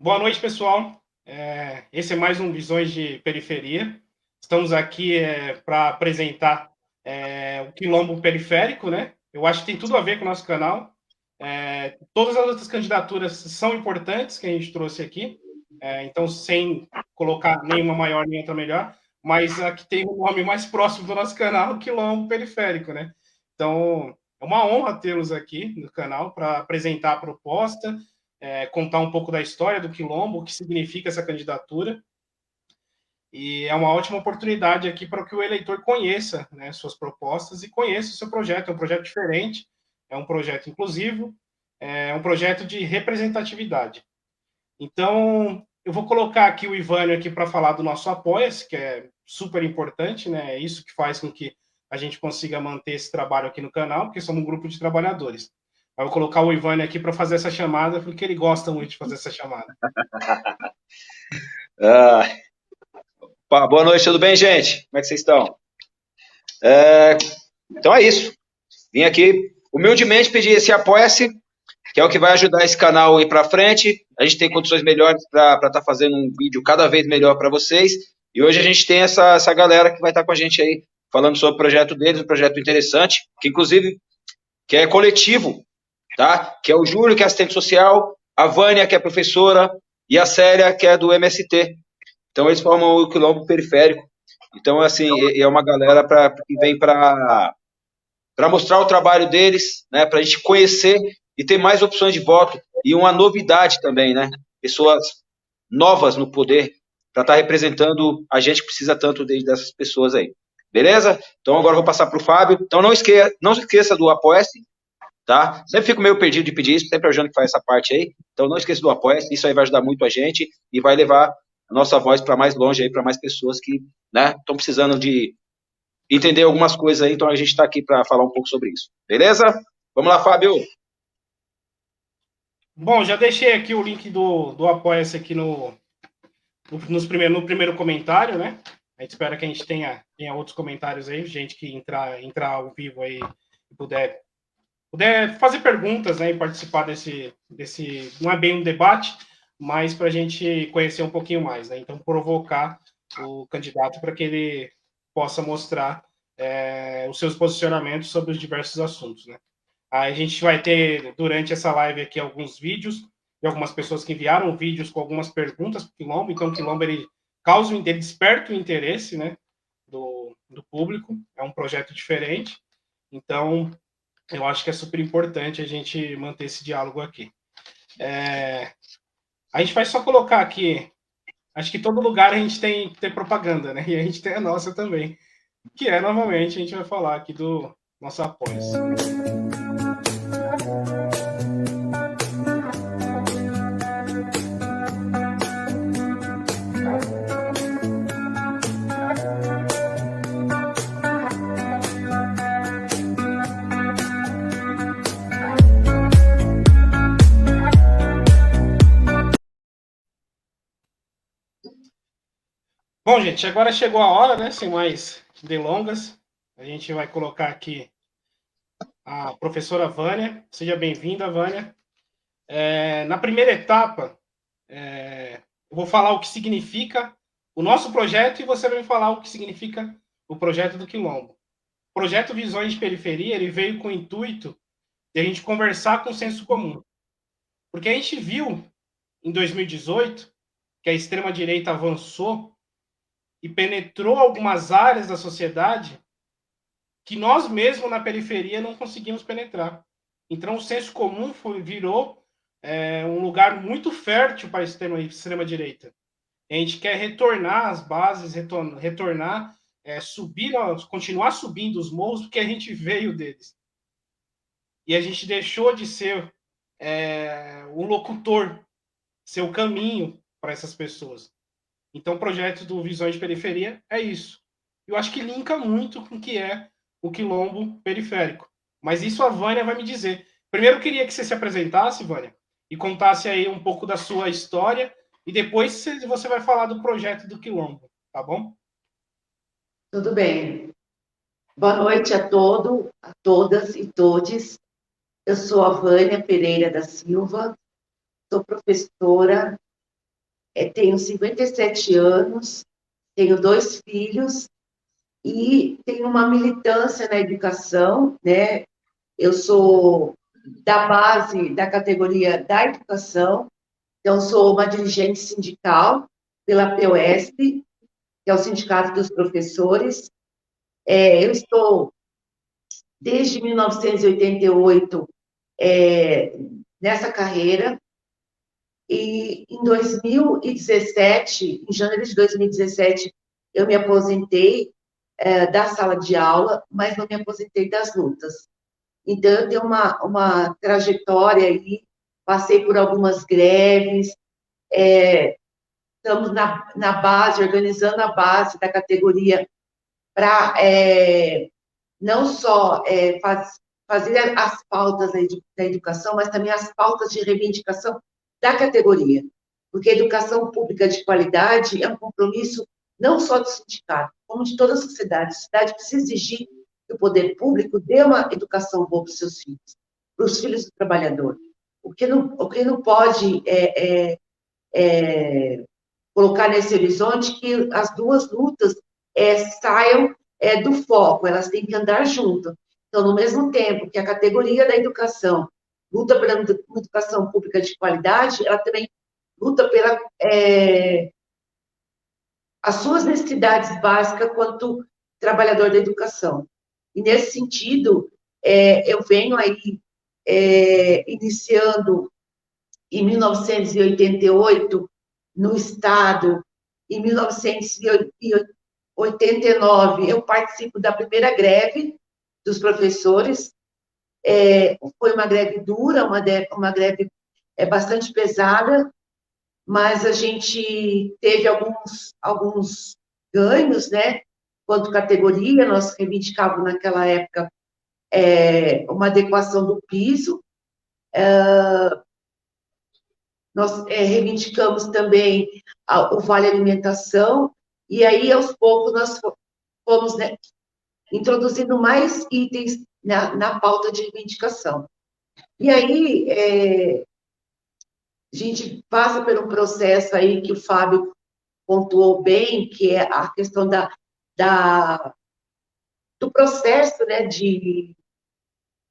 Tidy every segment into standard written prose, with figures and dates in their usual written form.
Boa noite, pessoal. Esse é mais um Visões de Periferia. Estamos aqui para apresentar o Quilombo Periférico, né? Eu acho que tem tudo a ver com o nosso canal. Todas as outras candidaturas são importantes que a gente trouxe aqui, então, sem colocar nenhuma maior nem outra melhor, mas aqui tem o nome mais próximo do nosso canal, Quilombo Periférico, né? Então, é uma honra tê-los aqui no canal para apresentar a proposta, contar um pouco da história do Quilombo, o que significa essa candidatura. E é uma ótima oportunidade aqui para que o eleitor conheça, né, suas propostas e conheça o seu projeto. É um projeto diferente, é um projeto inclusivo, é um projeto de representatividade. Então, eu vou colocar aqui o Ivânio aqui para falar do nosso Apoia-se, que é super importante, né? É isso que faz com que a gente consiga manter esse trabalho aqui no canal, porque somos um grupo de trabalhadores. Eu vou colocar o Ivânio aqui para fazer essa chamada, porque ele gosta muito de fazer essa chamada. Boa noite, tudo bem, gente? Como é que vocês estão? Então é isso. Vim aqui humildemente pedir esse apoia-se, que é o que vai ajudar esse canal a ir para frente. A gente tem condições melhores para estar fazendo um vídeo cada vez melhor para vocês. E hoje a gente tem essa galera que vai estar com a gente aí, falando sobre o projeto deles, um projeto interessante, que inclusive que é coletivo, tá? Que é o Júlio, que é assistente social, a Vânia, que é professora, e a Célia, que é do MST. Então, eles formam o Quilombo Periférico. Então, assim, é uma galera que vem para mostrar o trabalho deles, né, para a gente conhecer e ter mais opções de voto. E uma novidade também, né? Pessoas novas no poder para estar representando a gente que precisa tanto dessas pessoas aí. Beleza? Então, agora eu vou passar para o Fábio. Então, não se esqueça do Apoia-se, tá? Sempre fico meio perdido de pedir isso, sempre é o Jânio que faz essa parte aí. Então, não esqueça do Apoia-se, isso aí vai ajudar muito a gente e vai levar a nossa voz para mais longe aí, para mais pessoas que, né, estão precisando de entender algumas coisas aí, então a gente está aqui para falar um pouco sobre isso. Beleza? Vamos lá, Fábio. Bom, já deixei aqui o link do Apoia-se aqui no primeiro comentário, né? A gente espera que a gente tenha outros comentários aí, gente que entrar ao vivo aí e puder fazer perguntas, né, e participar desse não é bem um debate, mas para a gente conhecer um pouquinho mais, né? Então, provocar o candidato para que ele possa mostrar os seus posicionamentos sobre os diversos assuntos, né? A gente vai ter, durante essa live aqui, alguns vídeos de algumas pessoas que enviaram vídeos com algumas perguntas para o Quilombo. Então, o Quilombo, ele desperta o interesse, né, do público. É um projeto diferente. Então, eu acho que é super importante a gente manter esse diálogo aqui. A gente vai só colocar aqui, acho que todo lugar a gente tem propaganda, né? E a gente tem a nossa também, que é, novamente, a gente vai falar aqui do nosso apoio. Bom, gente, agora chegou a hora, né? Sem mais delongas, a gente vai colocar aqui a professora Vânia. Seja bem-vinda, Vânia. Na primeira etapa, eu vou falar o que significa o nosso projeto e você vai me falar o que significa o projeto do Quilombo. O projeto Visões de Periferia, ele veio com o intuito de a gente conversar com o senso comum. Porque a gente viu, em 2018, que a extrema-direita avançou e penetrou algumas áreas da sociedade que nós mesmos na periferia não conseguimos penetrar. Então, o senso comum virou um lugar muito fértil para a extrema-direita. A gente quer retornar às bases, retornar, continuar subindo os morros, porque a gente veio deles. E a gente deixou de ser um locutor, ser o caminho para essas pessoas. Então, o projeto do Visões de Periferia é isso. Eu acho que linka muito com o que é o Quilombo Periférico. Mas isso a Vânia vai me dizer. Primeiro, eu queria que você se apresentasse, Vânia, e contasse aí um pouco da sua história, e depois você vai falar do projeto do Quilombo, tá bom? Tudo bem. Boa noite a todas e todes. Eu sou a Vânia Pereira da Silva, sou professora tenho 57 anos, tenho 2 filhos e tenho uma militância na educação, né? Eu sou da base da categoria da educação, então sou uma dirigente sindical pela POSP, que é o Sindicato dos Professores. Eu estou desde 1988 nessa carreira, e em 2017, em janeiro de 2017, eu me aposentei da sala de aula, mas não me aposentei das lutas. Então, eu tenho uma trajetória aí, passei por algumas greves, estamos na base, organizando a base da categoria para não só fazer as pautas da educação, mas também as pautas de reivindicação da categoria. Porque a educação pública de qualidade é um compromisso não só do sindicato, como de toda a sociedade. A sociedade precisa exigir que o poder público dê uma educação boa para os seus filhos, para os filhos do trabalhador. O que não pode colocar nesse horizonte que as duas lutas saiam do foco, elas têm que andar juntas. Então, no mesmo tempo que a categoria da educação luta pela educação pública de qualidade, ela também luta pela as suas necessidades básicas quanto trabalhador da educação. E, nesse sentido, eu venho aí iniciando em 1988 no Estado, em 1989, eu participo da primeira greve dos professores. Foi uma greve dura, uma greve bastante pesada, mas a gente teve alguns ganhos, né? Quanto categoria, nós reivindicávamos naquela época uma adequação do piso, nós reivindicamos também o Vale Alimentação, e aí, aos poucos, nós fomos, né, introduzindo mais itens na pauta de reivindicação. E aí, a gente passa por um processo aí que o Fábio pontuou bem, que é a questão do processo, né, de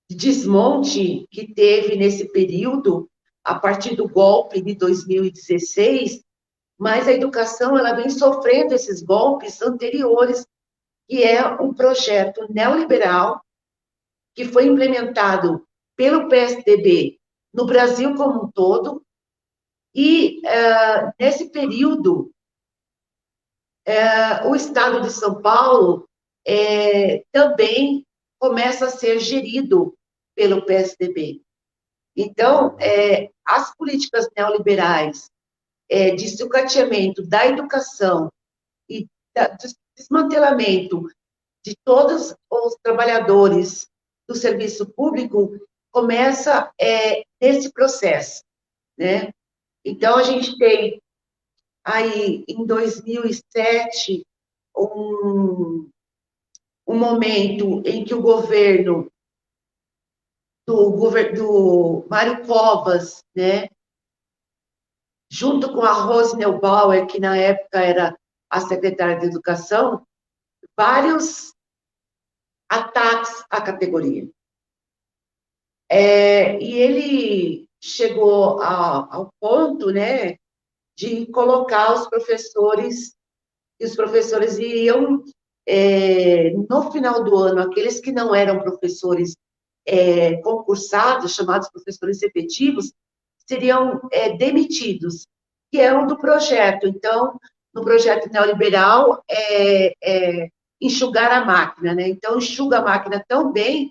desmonte que teve nesse período, a partir do golpe de 2016, mas a educação ela vem sofrendo esses golpes anteriores, que é um projeto neoliberal que foi implementado pelo PSDB no Brasil como um todo, e nesse período o Estado de São Paulo também começa a ser gerido pelo PSDB. Então, as políticas neoliberais de sucateamento da educação e do desmantelamento de todos os trabalhadores do serviço público começa nesse processo, né? Então, a gente tem aí, em 2007, um momento em que o governo do Mário Covas, né, junto com a Rose Neubauer, que na época era a secretária de Educação, vários ataques à categoria. E ele chegou ao ponto, né, de colocar os professores, e os professores iriam, no final do ano, aqueles que não eram professores concursados, chamados professores efetivos, seriam demitidos, que é um do projeto. Então, no projeto neoliberal, enxugar a máquina, né? Então, enxuga a máquina tão bem,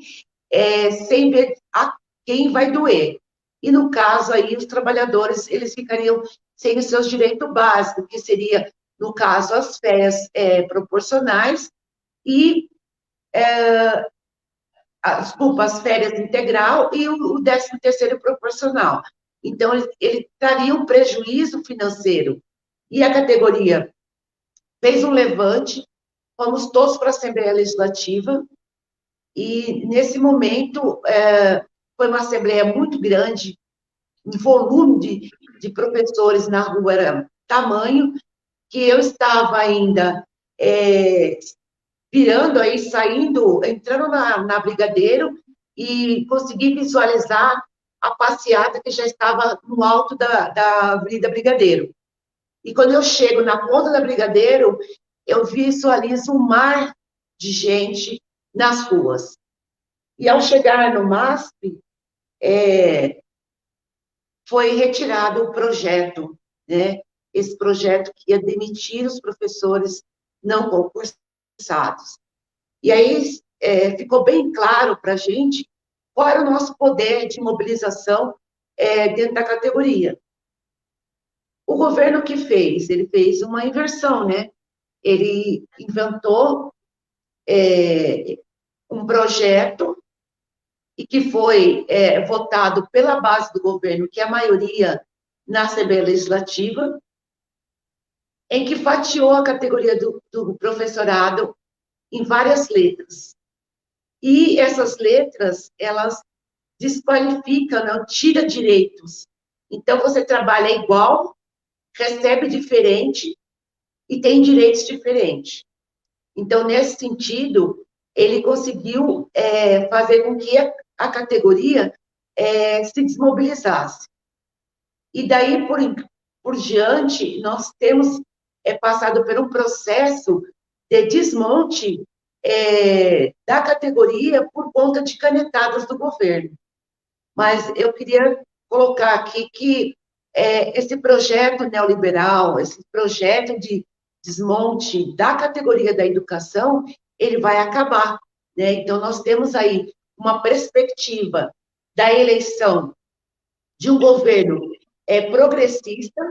sem ver a quem vai doer. E, no caso, aí, os trabalhadores, eles ficariam sem os seus direitos básicos, que seria, no caso, as férias proporcionais e as férias integral e o 13º proporcional. Então, ele traria um prejuízo financeiro. E a categoria fez um levante, fomos todos para a Assembleia Legislativa, e, nesse momento, foi uma Assembleia muito grande, o volume de professores na rua tamanho que eu estava ainda virando aí, saindo, entrando na Brigadeiro e consegui visualizar a passeata que já estava no alto da Avenida Brigadeiro. E quando eu chego na ponta da Brigadeiro, eu visualizo um mar de gente nas ruas. E ao chegar no MASP, foi retirado o projeto, né? Esse projeto que ia demitir os professores não concursados. E aí ficou bem claro para a gente qual era o nosso poder de mobilização dentro da categoria. O governo que fez? Ele fez uma inversão, né? Ele inventou um projeto e que foi votado pela base do governo, que é a maioria na Assembleia Legislativa, em que fatiou a categoria do professorado em várias letras. E essas letras, elas desqualificam, não tira direitos. Então, você trabalha igual, recebe diferente e tem direitos diferentes. Então, nesse sentido, ele conseguiu fazer com que a categoria se desmobilizasse. E daí, por diante, nós temos passado por um processo de desmonte da categoria por conta de canetadas do governo. Mas eu queria colocar aqui que esse projeto neoliberal, esse projeto de desmonte da categoria da educação, ele vai acabar, né? Então, nós temos aí uma perspectiva da eleição de um governo progressista,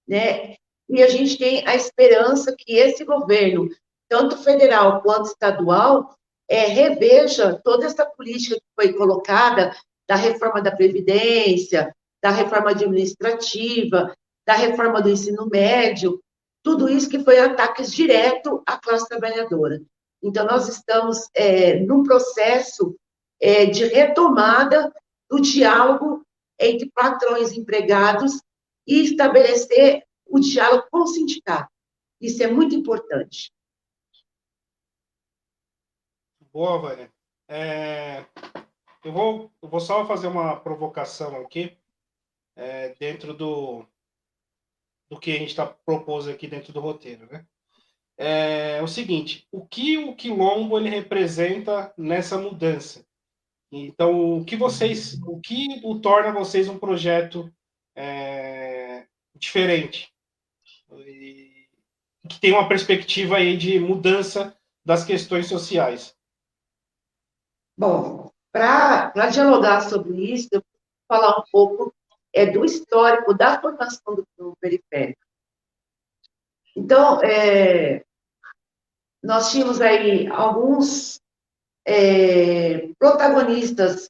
né? E a gente tem a esperança que esse governo, tanto federal quanto estadual, reveja toda essa política que foi colocada da reforma da Previdência, da reforma administrativa, da reforma do ensino médio, tudo isso que foi ataques direto à classe trabalhadora. Então, nós estamos num processo de retomada do diálogo entre patrões e empregados e estabelecer o diálogo com o sindicato. Isso é muito importante. Boa, Vânia. Eu vou só fazer uma provocação aqui, dentro do que a gente está propondo aqui dentro do roteiro, né? É o seguinte, o Quilombo ele representa nessa mudança? Então, o que o torna vocês um projeto diferente? E que tem uma perspectiva aí de mudança das questões sociais. Bom, para dialogar sobre isso, eu vou falar um pouco do histórico da formação do periférico. Então, nós tínhamos aí alguns protagonistas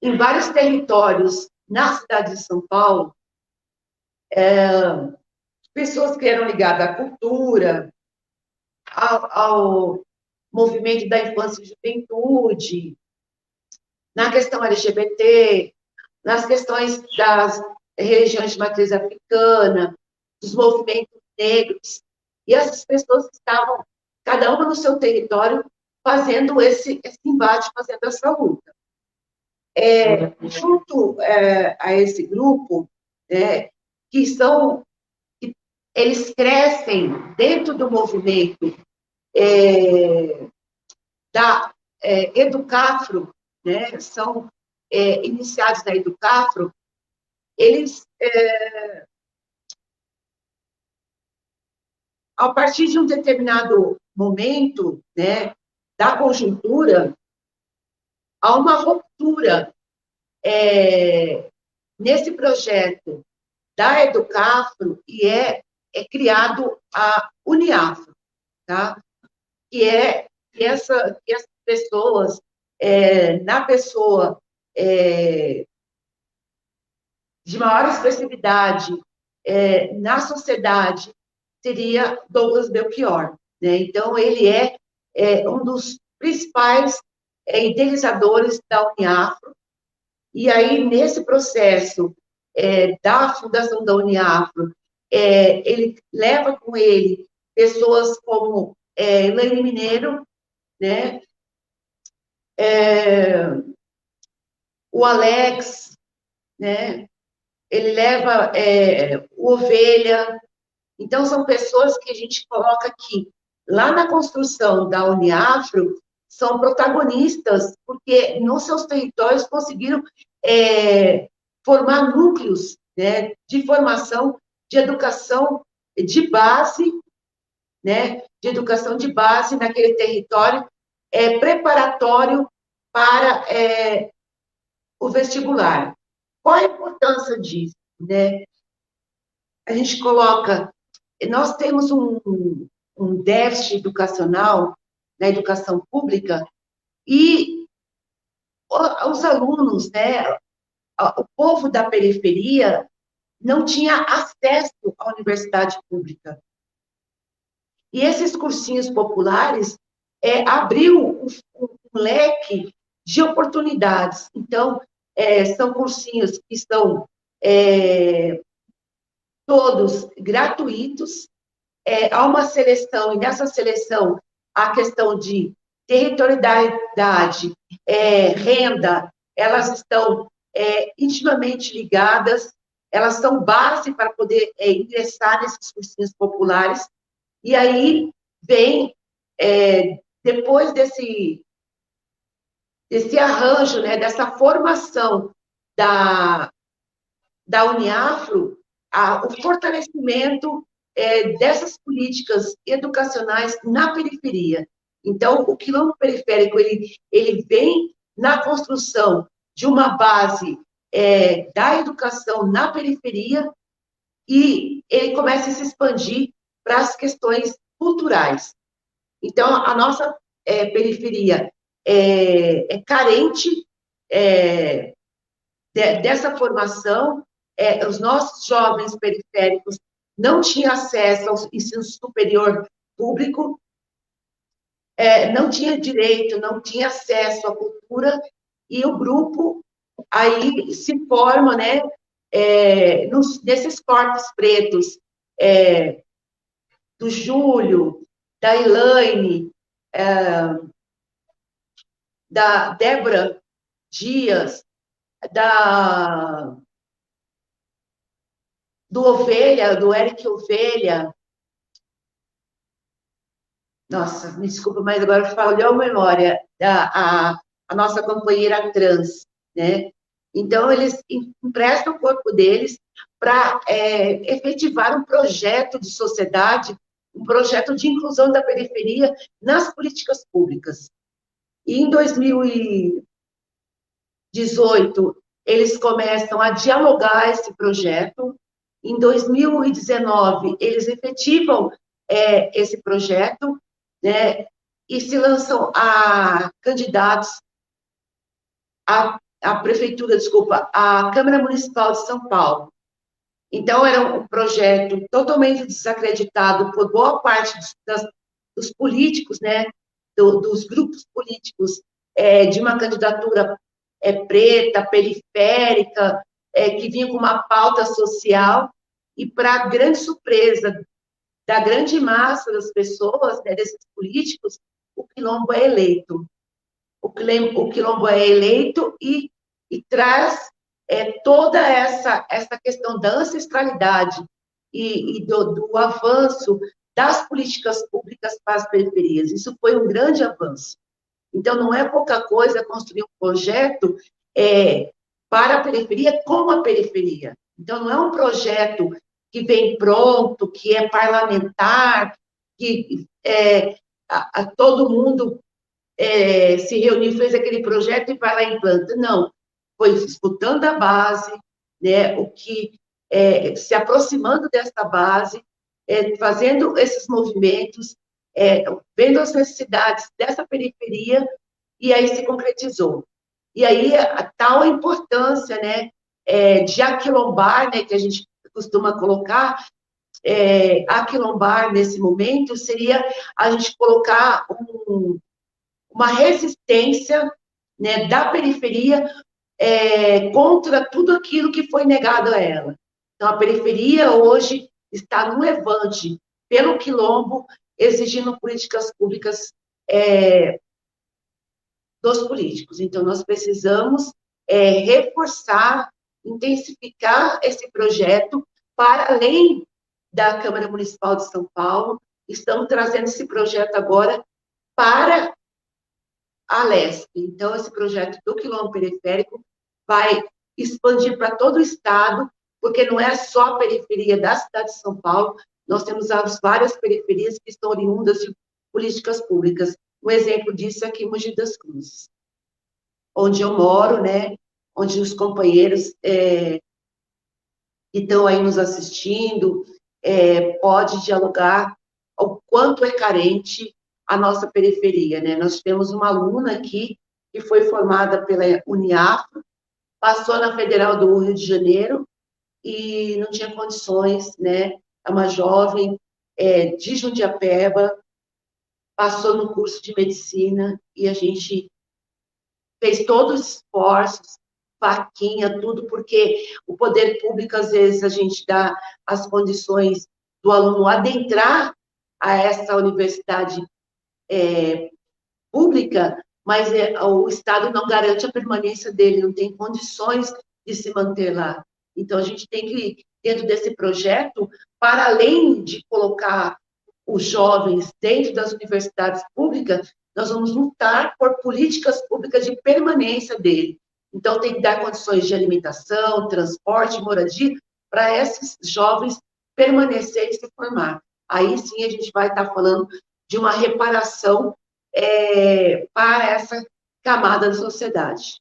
em vários territórios na cidade de São Paulo, pessoas que eram ligadas à cultura, ao movimento da infância e juventude, na questão LGBT, nas questões das regiões de matriz africana, dos movimentos negros, e essas pessoas estavam, cada uma no seu território, fazendo esse embate, fazendo essa luta. Junto a esse grupo, que eles crescem dentro do movimento da Educafro, né, são iniciados na Educafro, eles, a partir de um determinado momento, né, da conjuntura, há uma ruptura nesse projeto da Educafro e é criado a Uniafro, tá? Que essas pessoas, na pessoa de maior expressividade na sociedade, seria Douglas Belchior, né? Então, ele é um dos principais idealizadores da Uniafro, e aí, nesse processo da fundação da Uniafro, ele leva com ele pessoas como Elaine Mineiro, né? O Alex, né? Ele leva o Ovelha. Então, são pessoas que a gente coloca aqui. Lá na construção da Uniafro, são protagonistas, porque nos seus territórios conseguiram formar núcleos, né, de formação, de educação de base, né, de educação de base naquele território, preparatório para o vestibular. Qual a importância disso, né? A gente coloca, nós temos um déficit educacional na educação pública e os alunos, né, o povo da periferia não tinha acesso à universidade pública. E esses cursinhos populares abriu um leque de oportunidades. Então, são cursinhos que estão todos gratuitos, há uma seleção, e nessa seleção, a questão de territorialidade, renda, elas estão intimamente ligadas, elas são base para poder ingressar nesses cursinhos populares, e aí vem, depois desse arranjo, né, dessa formação da Uniafro, o fortalecimento dessas políticas educacionais na periferia. Então, o quilombo periférico, ele vem na construção de uma base da educação na periferia e ele começa a se expandir para as questões culturais. Então, a nossa periferia é carente dessa formação, os nossos jovens periféricos não tinham acesso ao ensino superior público, não tinha direito, não tinha acesso à cultura, e o grupo aí se forma, né, nesses corpos pretos, do Júlio, da Elaine, da Débora Dias, do Ovelha, do Eric Ovelha. Nossa, me desculpa, mas agora falhou a memória. A nossa companheira trans, né? Então, eles emprestam o corpo deles para efetivar um projeto de sociedade, um projeto de inclusão da periferia nas políticas públicas. E em 2018, eles começam a dialogar esse projeto. Em 2019, eles efetivam esse projeto, né, e se lançam a candidatos à prefeitura, desculpa, à Câmara Municipal de São Paulo. Então, era um projeto totalmente desacreditado por boa parte dos políticos, né, dos grupos políticos, de uma candidatura preta, periférica, que vinha com uma pauta social, e para grande surpresa da grande massa das pessoas, né, desses políticos, o quilombo é eleito. O quilombo é eleito e traz toda essa questão da ancestralidade e do avanço das políticas públicas para as periferias. Isso foi um grande avanço. Então, não é pouca coisa construir um projeto para a periferia com a periferia. Então, não é um projeto que vem pronto, que é parlamentar, que todo mundo se reuniu, fez aquele projeto e vai lá e implanta. Não, foi escutando a base, né, se aproximando dessa base, fazendo esses movimentos, vendo as necessidades dessa periferia, e aí se concretizou. E aí, a tal importância, né, de aquilombar, né, que a gente costuma colocar, aquilombar nesse momento seria a gente colocar uma resistência, né, da periferia contra tudo aquilo que foi negado a ela. Então, a periferia hoje está no levante pelo quilombo, exigindo políticas públicas dos políticos. Então, nós precisamos reforçar, intensificar esse projeto para além da Câmara Municipal de São Paulo. Estamos trazendo esse projeto agora para a Leste. Então, esse projeto do quilombo periférico vai expandir para todo o estado, porque não é só a periferia da cidade de São Paulo, nós temos as várias periferias que estão oriundas de políticas públicas. Um exemplo disso é aqui em Mogi das Cruzes, onde eu moro, né, onde os companheiros que estão aí nos assistindo pode dialogar o quanto é carente a nossa periferia, né? Nós temos uma aluna aqui que foi formada pela Uniafro, passou na Federal do Rio de Janeiro e não tinha condições, né? É uma jovem de Jundiapeba, passou no curso de medicina e a gente fez todos os esforços, vaquinha, tudo, porque o poder público, às vezes, a gente dá as condições do aluno adentrar a essa universidade pública, mas o Estado não garante a permanência dele, não tem condições de se manter lá. Então, a gente tem que, dentro desse projeto, para além de colocar os jovens dentro das universidades públicas, nós vamos lutar por políticas públicas de permanência dele. Então, tem que dar condições de alimentação, transporte, moradia, para esses jovens permanecerem e se formar. Aí sim a gente vai estar falando de uma reparação para essa camada da sociedade.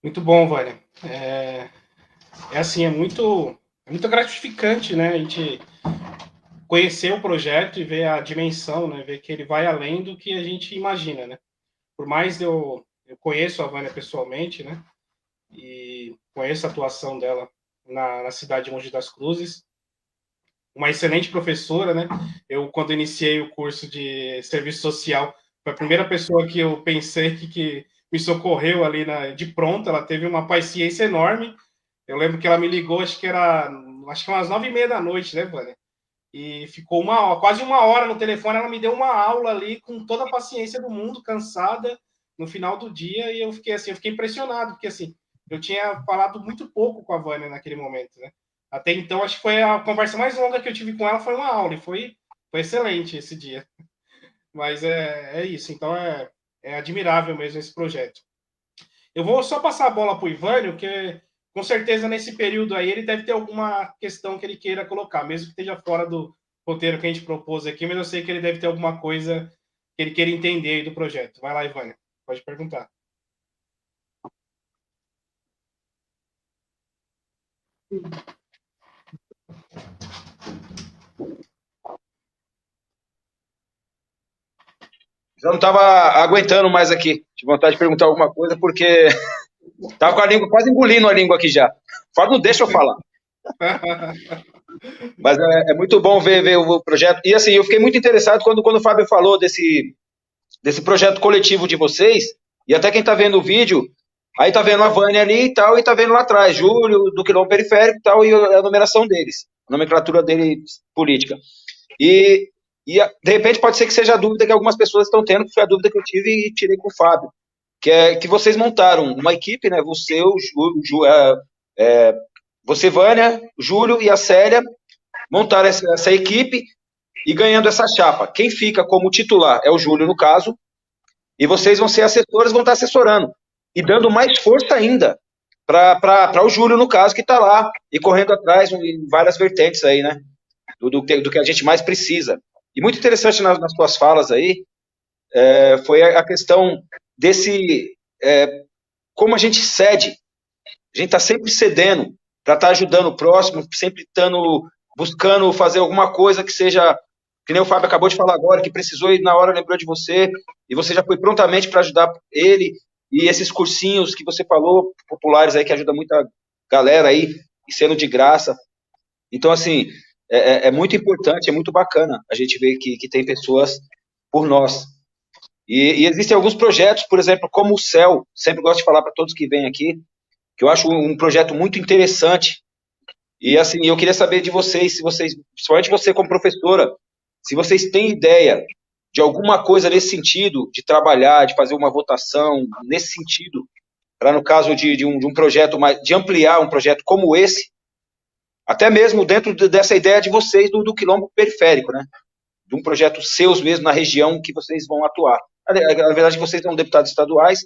Muito bom, Vânia. Assim, é muito gratificante, né? A gente conhecer o projeto e ver a dimensão, né? Ver que ele vai além do que a gente imagina, né? Por mais eu conheço a Vânia pessoalmente, né? E conheço a atuação dela na cidade de Mogi das Cruzes. Uma excelente professora, né? Eu, quando iniciei o curso de serviço social, foi a primeira pessoa que eu pensei que me socorreu ali de pronto. Ela teve uma paciência enorme. Eu lembro que ela me ligou, acho que umas 9h30 da noite, né, Vânia? E ficou quase uma hora no telefone. Ela me deu uma aula ali com toda a paciência do mundo, cansada, no final do dia. E eu fiquei impressionado, porque assim, eu tinha falado muito pouco com a Vânia naquele momento, né? Até então, acho que foi a conversa mais longa que eu tive com ela, foi uma aula, e foi excelente esse dia. Mas é isso, então é admirável mesmo esse projeto. Eu vou só passar a bola para o Ivânio, porque com certeza nesse período aí ele deve ter alguma questão que ele queira colocar, mesmo que esteja fora do roteiro que a gente propôs aqui, mas eu sei que ele deve ter alguma coisa que ele queira entender aí do projeto. Vai lá, Ivânio, pode perguntar. Já não estava aguentando mais aqui. Tive vontade de perguntar alguma coisa, porque estava com a língua, quase engolindo a língua aqui já. Fala, não deixa eu falar. Mas é muito bom ver o projeto. E assim, eu fiquei muito interessado quando o Fábio falou desse projeto coletivo de vocês, e até quem está vendo o vídeo, aí está vendo a Vânia ali e tal, e está vendo lá atrás, Júlio, do Quilombo Periférico e tal, e a numeração deles, a nomenclatura deles política. E de repente pode ser que seja a dúvida que algumas pessoas estão tendo, que foi a dúvida que eu tive e tirei com o Fábio, que é que vocês montaram uma equipe, né? Você, Vânia, Júlio e a Célia montaram essa equipe e ganhando essa chapa. Quem fica como titular é o Júlio, no caso, e vocês vão ser assessores, vão estar assessorando e dando mais força ainda para o Júlio, no caso, que está lá e correndo atrás em várias vertentes aí, né? Do que a gente mais precisa. E muito interessante nas suas falas aí foi a questão desse como a gente cede. A gente está sempre cedendo para estar ajudando o próximo, sempre estando buscando fazer alguma coisa que seja, que nem o Fábio acabou de falar agora, que precisou e na hora lembrou de você, e você já foi prontamente para ajudar ele, e esses cursinhos que você falou, populares aí, que ajuda muita galera aí, e sendo de graça. Então, assim, é muito importante, é muito bacana a gente ver que tem pessoas por nós. E existem alguns projetos, por exemplo, como o CEL, sempre gosto de falar para todos que vêm aqui, que eu acho um projeto muito interessante, E assim, eu queria saber de vocês, se vocês, principalmente você como professora, se vocês têm ideia de alguma coisa nesse sentido, de trabalhar, de fazer uma votação nesse sentido, para no caso de um projeto mais, de ampliar um projeto como esse, até mesmo dentro dessa ideia de vocês do quilombo periférico, né? De um projeto seus mesmo na região que vocês vão atuar. Na verdade, vocês são deputados estaduais,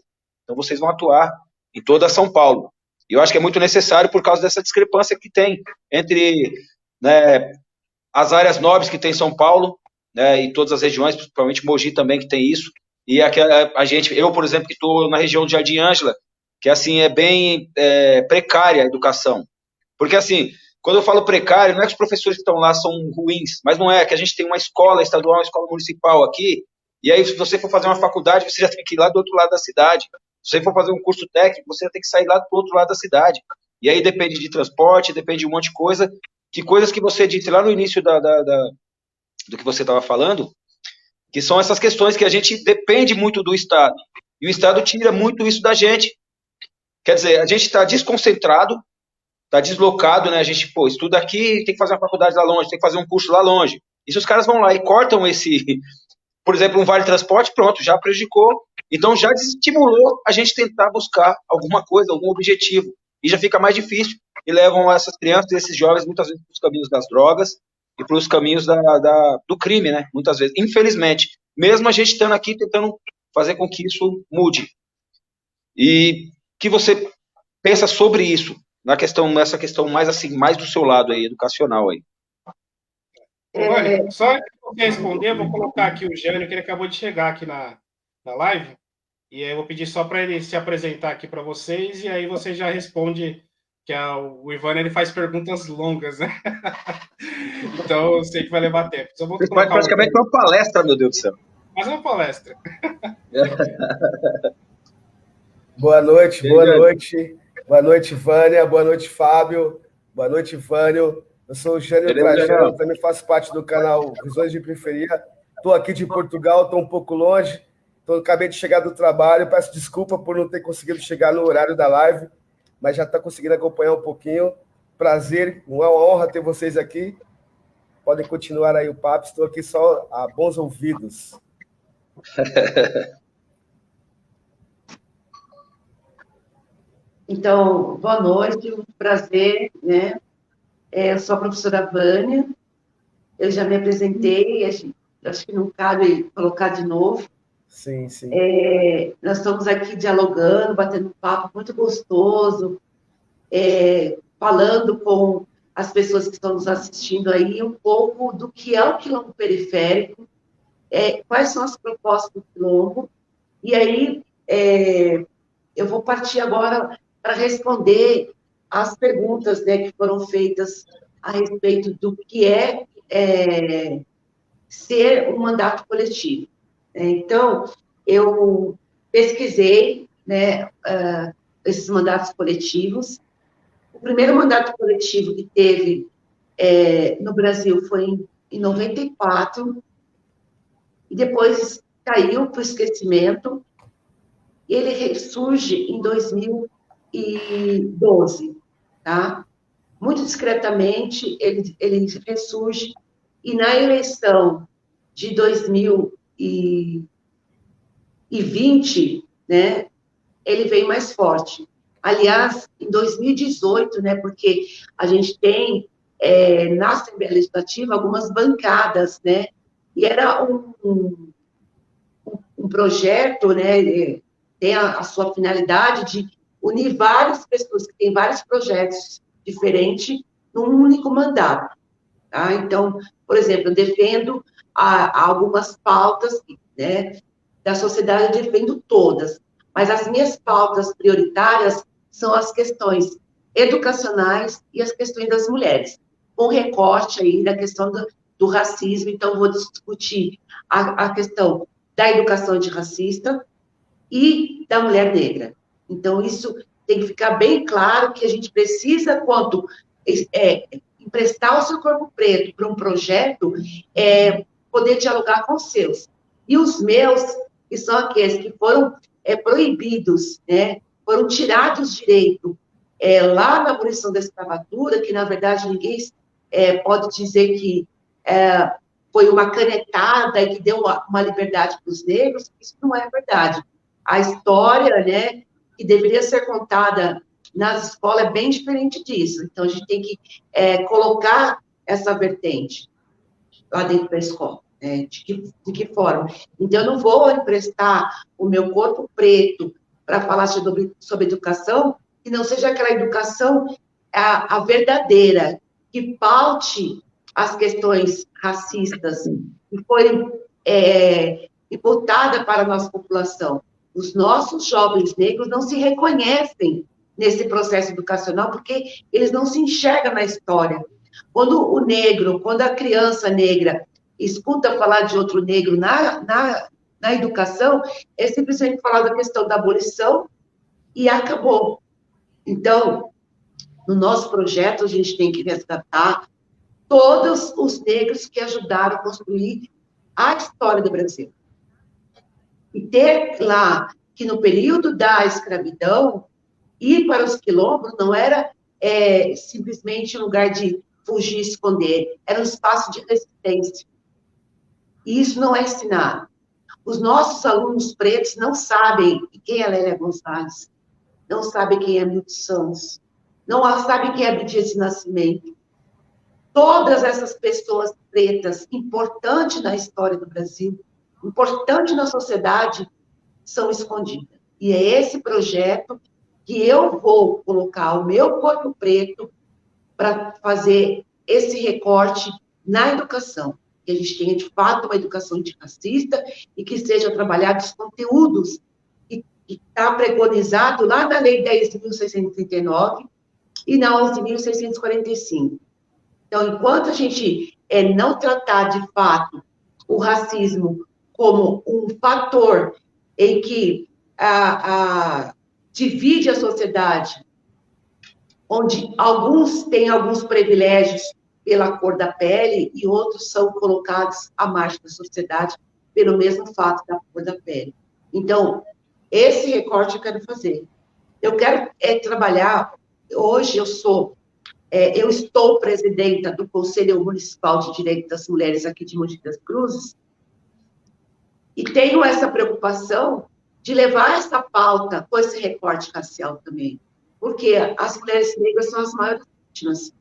então vocês vão atuar em toda São Paulo. E eu acho que é muito necessário por causa dessa discrepância que tem entre, né, as áreas nobres que tem em São Paulo, né, e todas as regiões, principalmente Mogi também, que tem isso, e a gente, eu, por exemplo, que estou na região de Jardim Ângela, que assim é bem precária a educação. Porque assim, quando eu falo precário, não é que os professores que estão lá são ruins, mas não é, que a gente tem uma escola estadual, uma escola municipal aqui, e aí se você for fazer uma faculdade, você já tem que ir lá do outro lado da cidade. Se você for fazer um curso técnico, você já tem que sair lá do outro lado da cidade. E aí depende de transporte, depende de um monte de coisa, que coisas que você disse lá no início do que você estava falando, que são essas questões que a gente depende muito do Estado. E o Estado tira muito isso da gente. Quer dizer, a gente está desconcentrado, está deslocado, né? A gente, pô, estuda aqui, tem que fazer uma faculdade lá longe, tem que fazer um curso lá longe. E se os caras vão lá e cortam esse, por exemplo, um vale transporte, pronto, já prejudicou. Então já desestimulou a gente tentar buscar alguma coisa, algum objetivo. E já fica mais difícil. E levam essas crianças, esses jovens, muitas vezes para os caminhos das drogas e para os caminhos do crime, né? Muitas vezes. Infelizmente. Mesmo a gente estando aqui tentando fazer com que isso mude. E que você pensa sobre isso, nessa questão mais assim, mais do seu lado aí, educacional aí. Olha, só antes de você responder, eu vou colocar aqui o Jânio, que ele acabou de chegar aqui na live, e aí eu vou pedir só para ele se apresentar aqui para vocês, e aí você já responde, que o Ivan ele faz perguntas longas, né? Então eu sei que vai levar tempo. Então, Você faz praticamente uma palestra, meu Deus do céu. Faz uma palestra. Boa noite, boa noite. Boa noite, Vânia. Boa noite, Fábio. Boa noite, Vânio. Eu sou o Jânio Trajano, também faço parte do canal Visões de Periferia. Estou aqui de Portugal, estou um pouco longe. Acabei de chegar do trabalho. Peço desculpa por não ter conseguido chegar no horário da live, mas já está conseguindo acompanhar um pouquinho. Prazer, uma honra ter vocês aqui. Podem continuar aí o papo. Estou aqui só a bons ouvidos. Então, boa noite, um prazer, né? Eu sou a professora Vânia, eu já me apresentei, acho que não cabe colocar de novo. Sim, sim. Nós estamos aqui dialogando, batendo um papo muito gostoso, falando com as pessoas que estão nos assistindo aí um pouco do que é o quilombo periférico, quais são as propostas do quilombo, e aí eu vou partir agora para responder as perguntas, né, que foram feitas a respeito do que é ser um mandato coletivo. Então, eu pesquisei, né, esses mandatos coletivos. O primeiro mandato coletivo que teve no Brasil foi em 94, e depois caiu para o esquecimento, e ele ressurge em 2012, tá? Muito discretamente, ele ressurge, e na eleição de 2020, né, ele veio mais forte. Aliás, em 2018, né, porque a gente tem na Assembleia Legislativa algumas bancadas, né, e era um projeto, né, tem a sua finalidade de unir várias pessoas que têm vários projetos diferentes num único mandato. Tá? Então, por exemplo, eu defendo algumas pautas, né, da sociedade, eu defendo todas, mas as minhas pautas prioritárias são as questões educacionais e as questões das mulheres, com recorte aí da questão do racismo. Então, vou discutir a questão da educação antirracista e da mulher negra. Então, isso tem que ficar bem claro que a gente precisa, quando emprestar o seu corpo preto para um projeto, poder dialogar com os seus. E os meus, que são aqueles que foram proibidos, né, foram tirados direito lá na abolição da escravatura, que, na verdade, ninguém pode dizer que foi uma canetada e que deu uma liberdade para os negros, isso não é verdade. A história, né, que deveria ser contada nas escolas é bem diferente disso. Então, a gente tem que colocar essa vertente lá dentro da escola. De que forma? Então, eu não vou emprestar o meu corpo preto para falar sobre educação, que não seja aquela educação a verdadeira, que paute as questões racistas que forem imputadas para a nossa população. Os nossos jovens negros não se reconhecem nesse processo educacional, porque eles não se enxergam na história. Quando a criança negra escuta falar de outro negro na educação, é simplesmente falar da questão da abolição e acabou. Então, no nosso projeto, a gente tem que resgatar todos os negros que ajudaram a construir a história do Brasil. E ter lá que no período da escravidão, ir para os quilombos não era simplesmente um lugar de fugir e esconder, era um espaço de resistência. E isso não é ensinado. Os nossos alunos pretos não sabem quem é Lélia Gonçalves, não sabem quem é Milton Santos, não sabem quem é Abdias de Nascimento. Todas essas pessoas pretas, importantes na história do Brasil, importantes na sociedade, são escondidas. E é esse projeto que eu vou colocar o meu corpo preto para fazer esse recorte na educação. Que a gente tenha, de fato, uma educação antirracista e que seja trabalhado os conteúdos que está preconizado lá na Lei 10.639 e na 11.645. Então, enquanto a gente não tratar, de fato, o racismo como um fator em que divide a sociedade, onde alguns têm alguns privilégios pela cor da pele e outros são colocados à margem da sociedade pelo mesmo fato da cor da pele. Então, esse recorte eu quero fazer. Eu quero trabalhar, hoje eu estou presidenta do Conselho Municipal de Direito das Mulheres aqui de Mogi das Cruzes, e tenho essa preocupação de levar essa pauta com esse recorte racial também, porque as mulheres negras são as maiores vítimas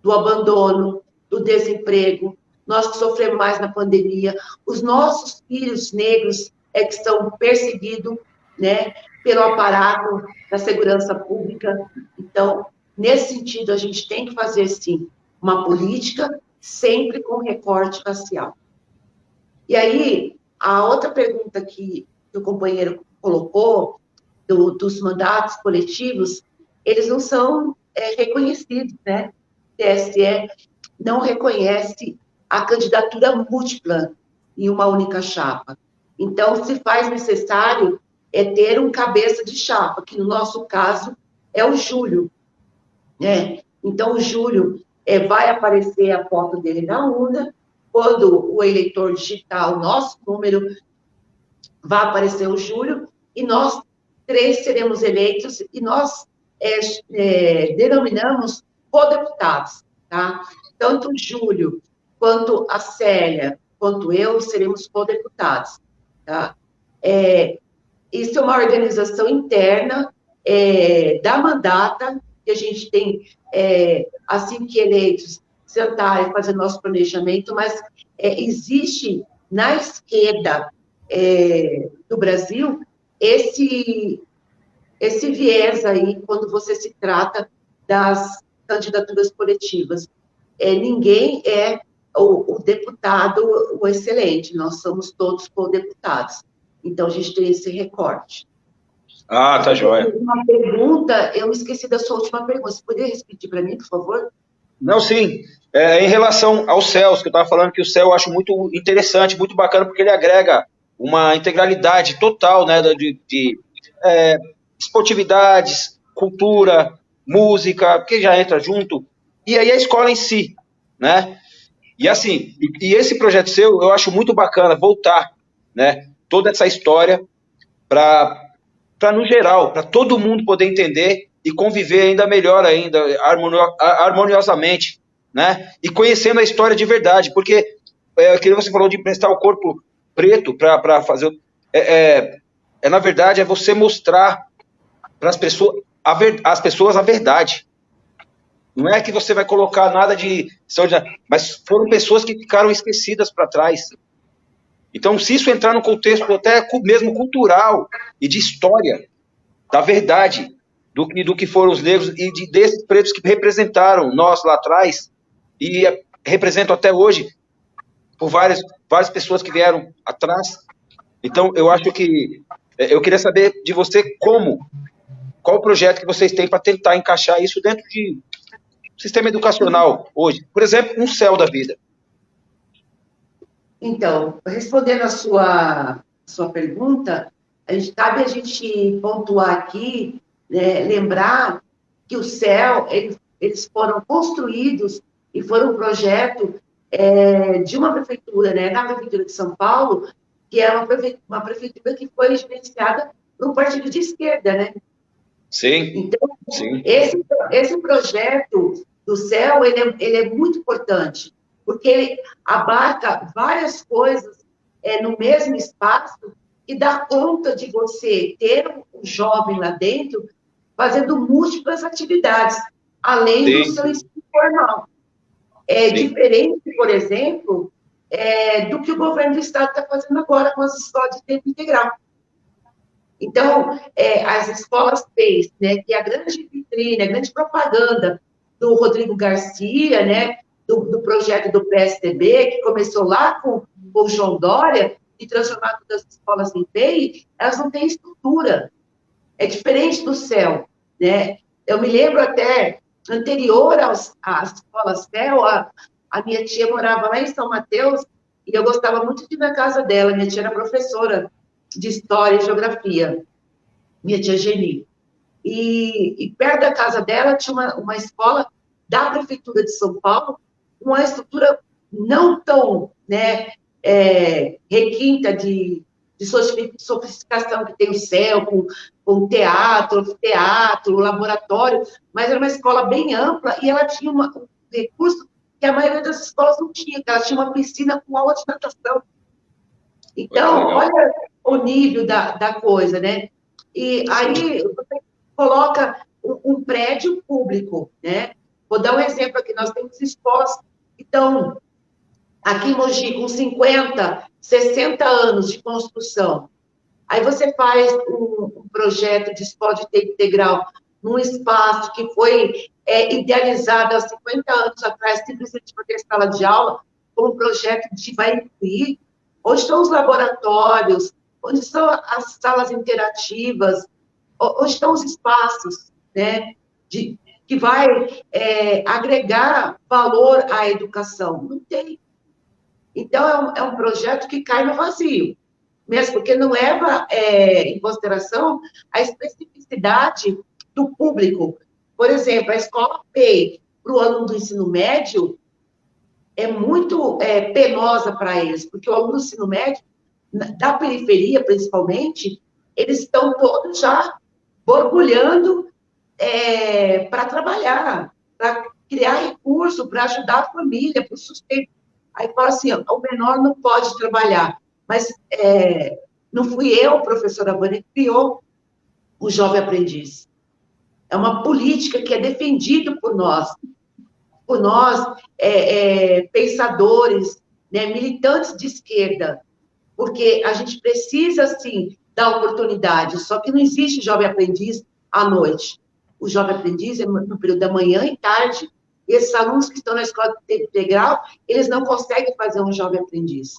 do abandono, do desemprego, nós que sofremos mais na pandemia, os nossos filhos negros que são perseguidos, né, pelo aparato da segurança pública. Então, nesse sentido, a gente tem que fazer, sim, uma política sempre com recorte racial. E aí, a outra pergunta que o companheiro colocou, dos mandatos coletivos, eles não são reconhecidos, né? O TSE não reconhece a candidatura múltipla em uma única chapa. Então, se faz necessário ter um cabeça de chapa, que no nosso caso é o Júlio, né? Então, o Júlio vai aparecer a foto dele na urna, quando o eleitor digitar o nosso número, vai aparecer o Júlio, e nós três seremos eleitos, e nós denominamos co-deputados, tá? Tanto o Júlio, quanto a Célia, quanto eu, seremos co-deputados, tá? Isso é uma organização interna da mandata, que a gente tem, assim que eleitos, sentar e fazer nosso planejamento, mas existe na esquerda do Brasil esse viés aí, quando você se trata das candidaturas coletivas. Ninguém é o deputado o excelente, nós somos todos co-deputados. Então, a gente tem esse recorte. Ah, tá joia. Uma pergunta, eu me esqueci da sua última pergunta. Você poderia repetir para mim, por favor? Não, sim. Em relação aos céus, que eu estava falando que o céu eu acho muito interessante, muito bacana, porque ele agrega uma integralidade total, né, de esportividades, cultura, música, que já entra junto, e aí a escola em si, né? E assim, e esse projeto seu, eu acho muito bacana voltar, né, toda essa história para no geral, para todo mundo poder entender e conviver ainda melhor, ainda harmoniosamente, né? E conhecendo a história de verdade, porque que você falou de emprestar o corpo preto para fazer. Na verdade, é você mostrar para as pessoas a verdade. Não é que você vai colocar nada de saúde, mas foram pessoas que ficaram esquecidas para trás. Então, se isso entrar no contexto até mesmo cultural e de história, da verdade, do que foram os negros e desses pretos que representaram nós lá atrás e representam até hoje por várias pessoas que vieram atrás. Então, eu acho que eu queria saber de você qual o projeto que vocês têm para tentar encaixar isso dentro de sistema educacional hoje. Por exemplo, um céu da vida. Então, respondendo a sua pergunta, cabe a gente pontuar aqui, né, lembrar que o CEL, eles foram construídos e foram um projeto de uma prefeitura, né, na Prefeitura de São Paulo, que é uma prefeitura que foi gerenciada por um partido de esquerda, né? Sim. Então, sim. Esse projeto do CEL, ele é muito importante, porque ele abarca várias coisas no mesmo espaço e dá conta de você ter um jovem lá dentro fazendo múltiplas atividades, além Sim. do seu ensino formal. É diferente, por exemplo, do que o governo do Estado está fazendo agora com as escolas de tempo integral. Então, as escolas PEIs, né, que é a grande vitrine, a grande propaganda do Rodrigo Garcia, né, do projeto do PSDB, que começou lá com o João Dória, e transformar todas as escolas em PEI, elas não têm estrutura. É diferente do CEL, né? Eu me lembro até, anterior às escolas CEL, a minha tia morava lá em São Mateus, e eu gostava muito de ir na casa dela. Minha tia era professora de História e Geografia, minha tia Geni. E perto da casa dela tinha uma escola da Prefeitura de São Paulo, com uma estrutura não tão, né, requinta de sofisticação que tem o CEL, com teatro, laboratório, mas era uma escola bem ampla e ela tinha um recurso que a maioria das escolas não tinha, que ela tinha uma piscina com aula de natação. Então, olha o nível da coisa, né? E aí você coloca um prédio público, né? Vou dar um exemplo aqui, nós temos escolas que estão aqui em Mogi com 50, 60 anos de construção. Aí você faz um projeto de escola de tempo integral num espaço que foi idealizado há 50 anos atrás, simplesmente para ter sala de aula, com um projeto que vai incluir. Onde estão os laboratórios? Onde estão as salas interativas? Onde estão os espaços, né, que vai agregar valor à educação? Não tem. Então, é um projeto que cai no vazio, mesmo porque não leva em consideração a especificidade do público. Por exemplo, a escola PEI, para o aluno do ensino médio, é muito penosa para eles, porque o aluno do ensino médio, da periferia, principalmente, eles estão todos já borbulhando para trabalhar, para criar recurso, para ajudar a família, para o sustento. Aí fala assim, o menor não pode trabalhar, mas não fui eu, professora Vânia, que criou o Jovem Aprendiz. É uma política que é defendida por nós pensadores, né, militantes de esquerda, porque a gente precisa, sim, dar oportunidade, só que não existe jovem aprendiz à noite. O jovem aprendiz é no período da manhã e tarde, e esses alunos que estão na escola de tempo integral, eles não conseguem fazer um jovem aprendiz.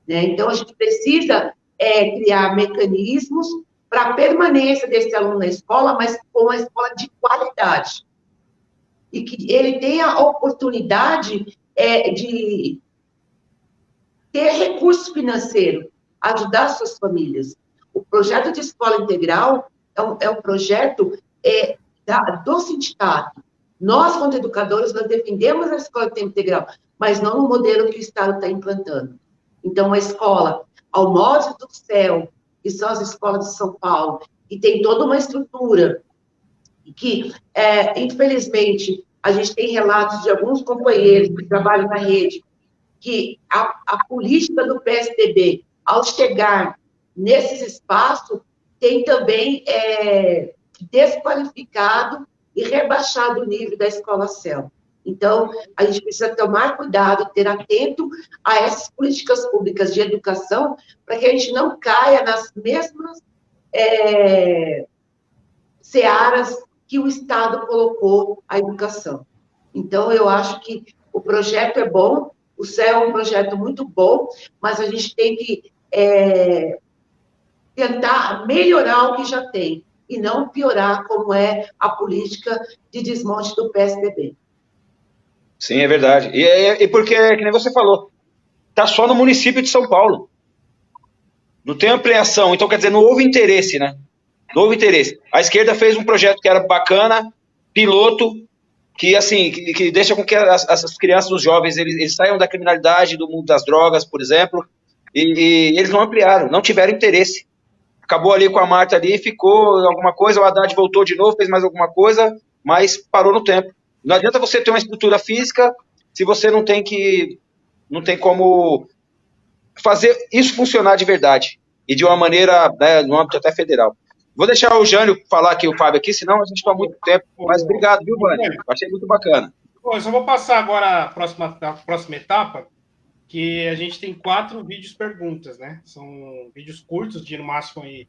Né? Então, a gente precisa criar mecanismos para a permanência desse aluno na escola, mas com uma escola de qualidade. E que ele tenha a oportunidade de ter recurso financeiro, ajudar suas famílias. O projeto de escola integral é um projeto do sindicato. Nós, quanto educadores, nós defendemos a escola de tempo integral, mas não no modelo que o Estado está implantando. Então, a escola, ao modo do CEL, que são as escolas de São Paulo, que tem toda uma estrutura que, infelizmente, a gente tem relatos de alguns companheiros que trabalham na rede, que a política do PSDB, ao chegar nesses espaços, tem também desqualificado e rebaixado o nível da escola CEL. Então, a gente precisa tomar cuidado, ter atento a essas políticas públicas de educação, para que a gente não caia nas mesmas searas que o Estado colocou a educação. Então, eu acho que o projeto é bom, o CEL é um projeto muito bom, mas a gente tem que tentar melhorar o que já tem, e não piorar como é a política de desmonte do PSDB. Sim, é verdade. E porque, que nem você falou, está só no município de São Paulo. Não tem ampliação. Então, quer dizer, não houve interesse, né? Não houve interesse. A esquerda fez um projeto que era bacana, piloto, que, assim, que deixa com que as crianças, os jovens, eles saiam da criminalidade, do mundo das drogas, por exemplo, e eles não ampliaram, não tiveram interesse. Acabou ali com a Marta ali, ficou alguma coisa, o Haddad voltou de novo, fez mais alguma coisa, mas parou no tempo. Não adianta você ter uma estrutura física se você não tem como fazer isso funcionar de verdade e de uma maneira, né, no âmbito até federal. Vou deixar o Jânio falar aqui, o Fábio aqui, senão a gente toma muito tempo. Mas obrigado, viu, Vânia? Achei muito bacana. Eu só vou passar agora a próxima etapa, que a gente tem 4 vídeos perguntas, né? São vídeos curtos, de no máximo aí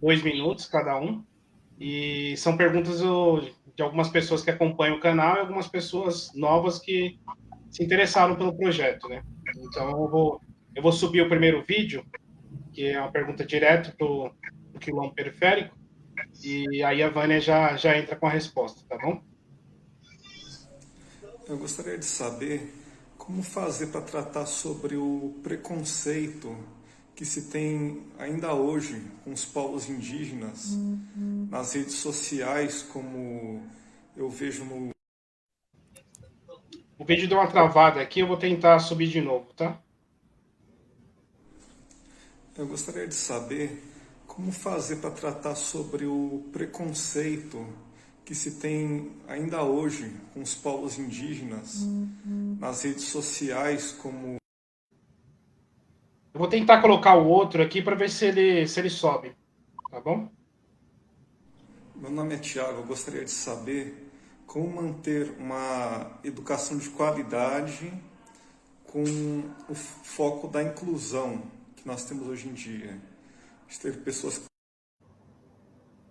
2 minutos cada um. E são perguntas de algumas pessoas que acompanham o canal e algumas pessoas novas que se interessaram pelo projeto, né? Então eu vou subir o primeiro vídeo, que é uma pergunta direto do quilômetro periférico, e aí a Vânia já entra com a resposta, tá bom? Eu gostaria de saber como fazer para tratar sobre o preconceito que se tem ainda hoje com os povos indígenas nas redes sociais, como eu vejo no... O vídeo deu uma travada aqui, eu vou tentar subir de novo, tá? Eu gostaria de saber como fazer para tratar sobre o preconceito que se tem ainda hoje com os povos indígenas nas redes sociais, como... Eu vou tentar colocar o outro aqui para ver se ele sobe, tá bom? Meu nome é Tiago, eu gostaria de saber como manter uma educação de qualidade com o foco da inclusão que nós temos hoje em dia. De ter pessoas...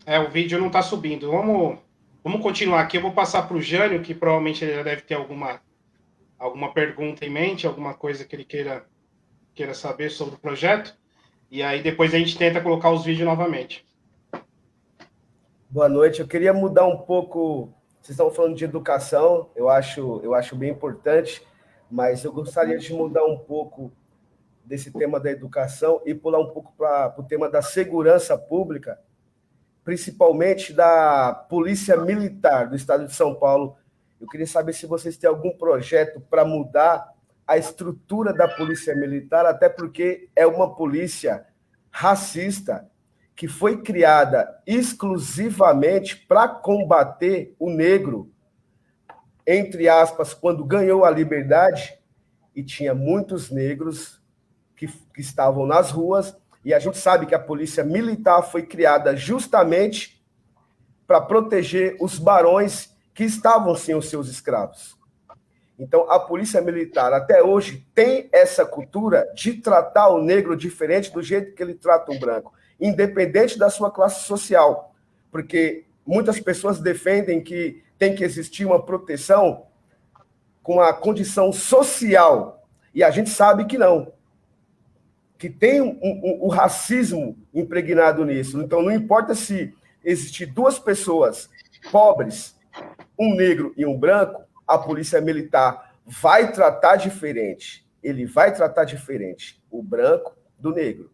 O vídeo não está subindo. Vamos continuar aqui. Eu vou passar para o Jânio, que provavelmente ele já deve ter alguma pergunta em mente, alguma coisa que ele queira saber sobre o projeto. E aí depois a gente tenta colocar os vídeos novamente. Boa noite. Eu queria mudar um pouco. Vocês estão falando de educação, eu acho bem importante, mas eu gostaria de mudar um pouco desse tema da educação e pular um pouco para o tema da segurança pública, principalmente da Polícia Militar do Estado de São Paulo. Eu queria saber se vocês têm algum projeto para mudar a estrutura da Polícia Militar, até porque é uma polícia racista que foi criada exclusivamente para combater o negro, entre aspas, quando ganhou a liberdade, e tinha muitos negros que estavam nas ruas, e a gente sabe que a Polícia Militar foi criada justamente para proteger os barões que estavam sem os seus escravos. Então, a Polícia Militar, até hoje, tem essa cultura de tratar o negro diferente do jeito que ele trata o branco, independente da sua classe social, porque muitas pessoas defendem que tem que existir uma proteção com a condição social, e a gente sabe que não, que tem o racismo impregnado nisso. Então, não importa se existir 2 pessoas pobres, um negro e um branco, a Polícia Militar vai tratar diferente. Ele vai tratar diferente o branco do negro.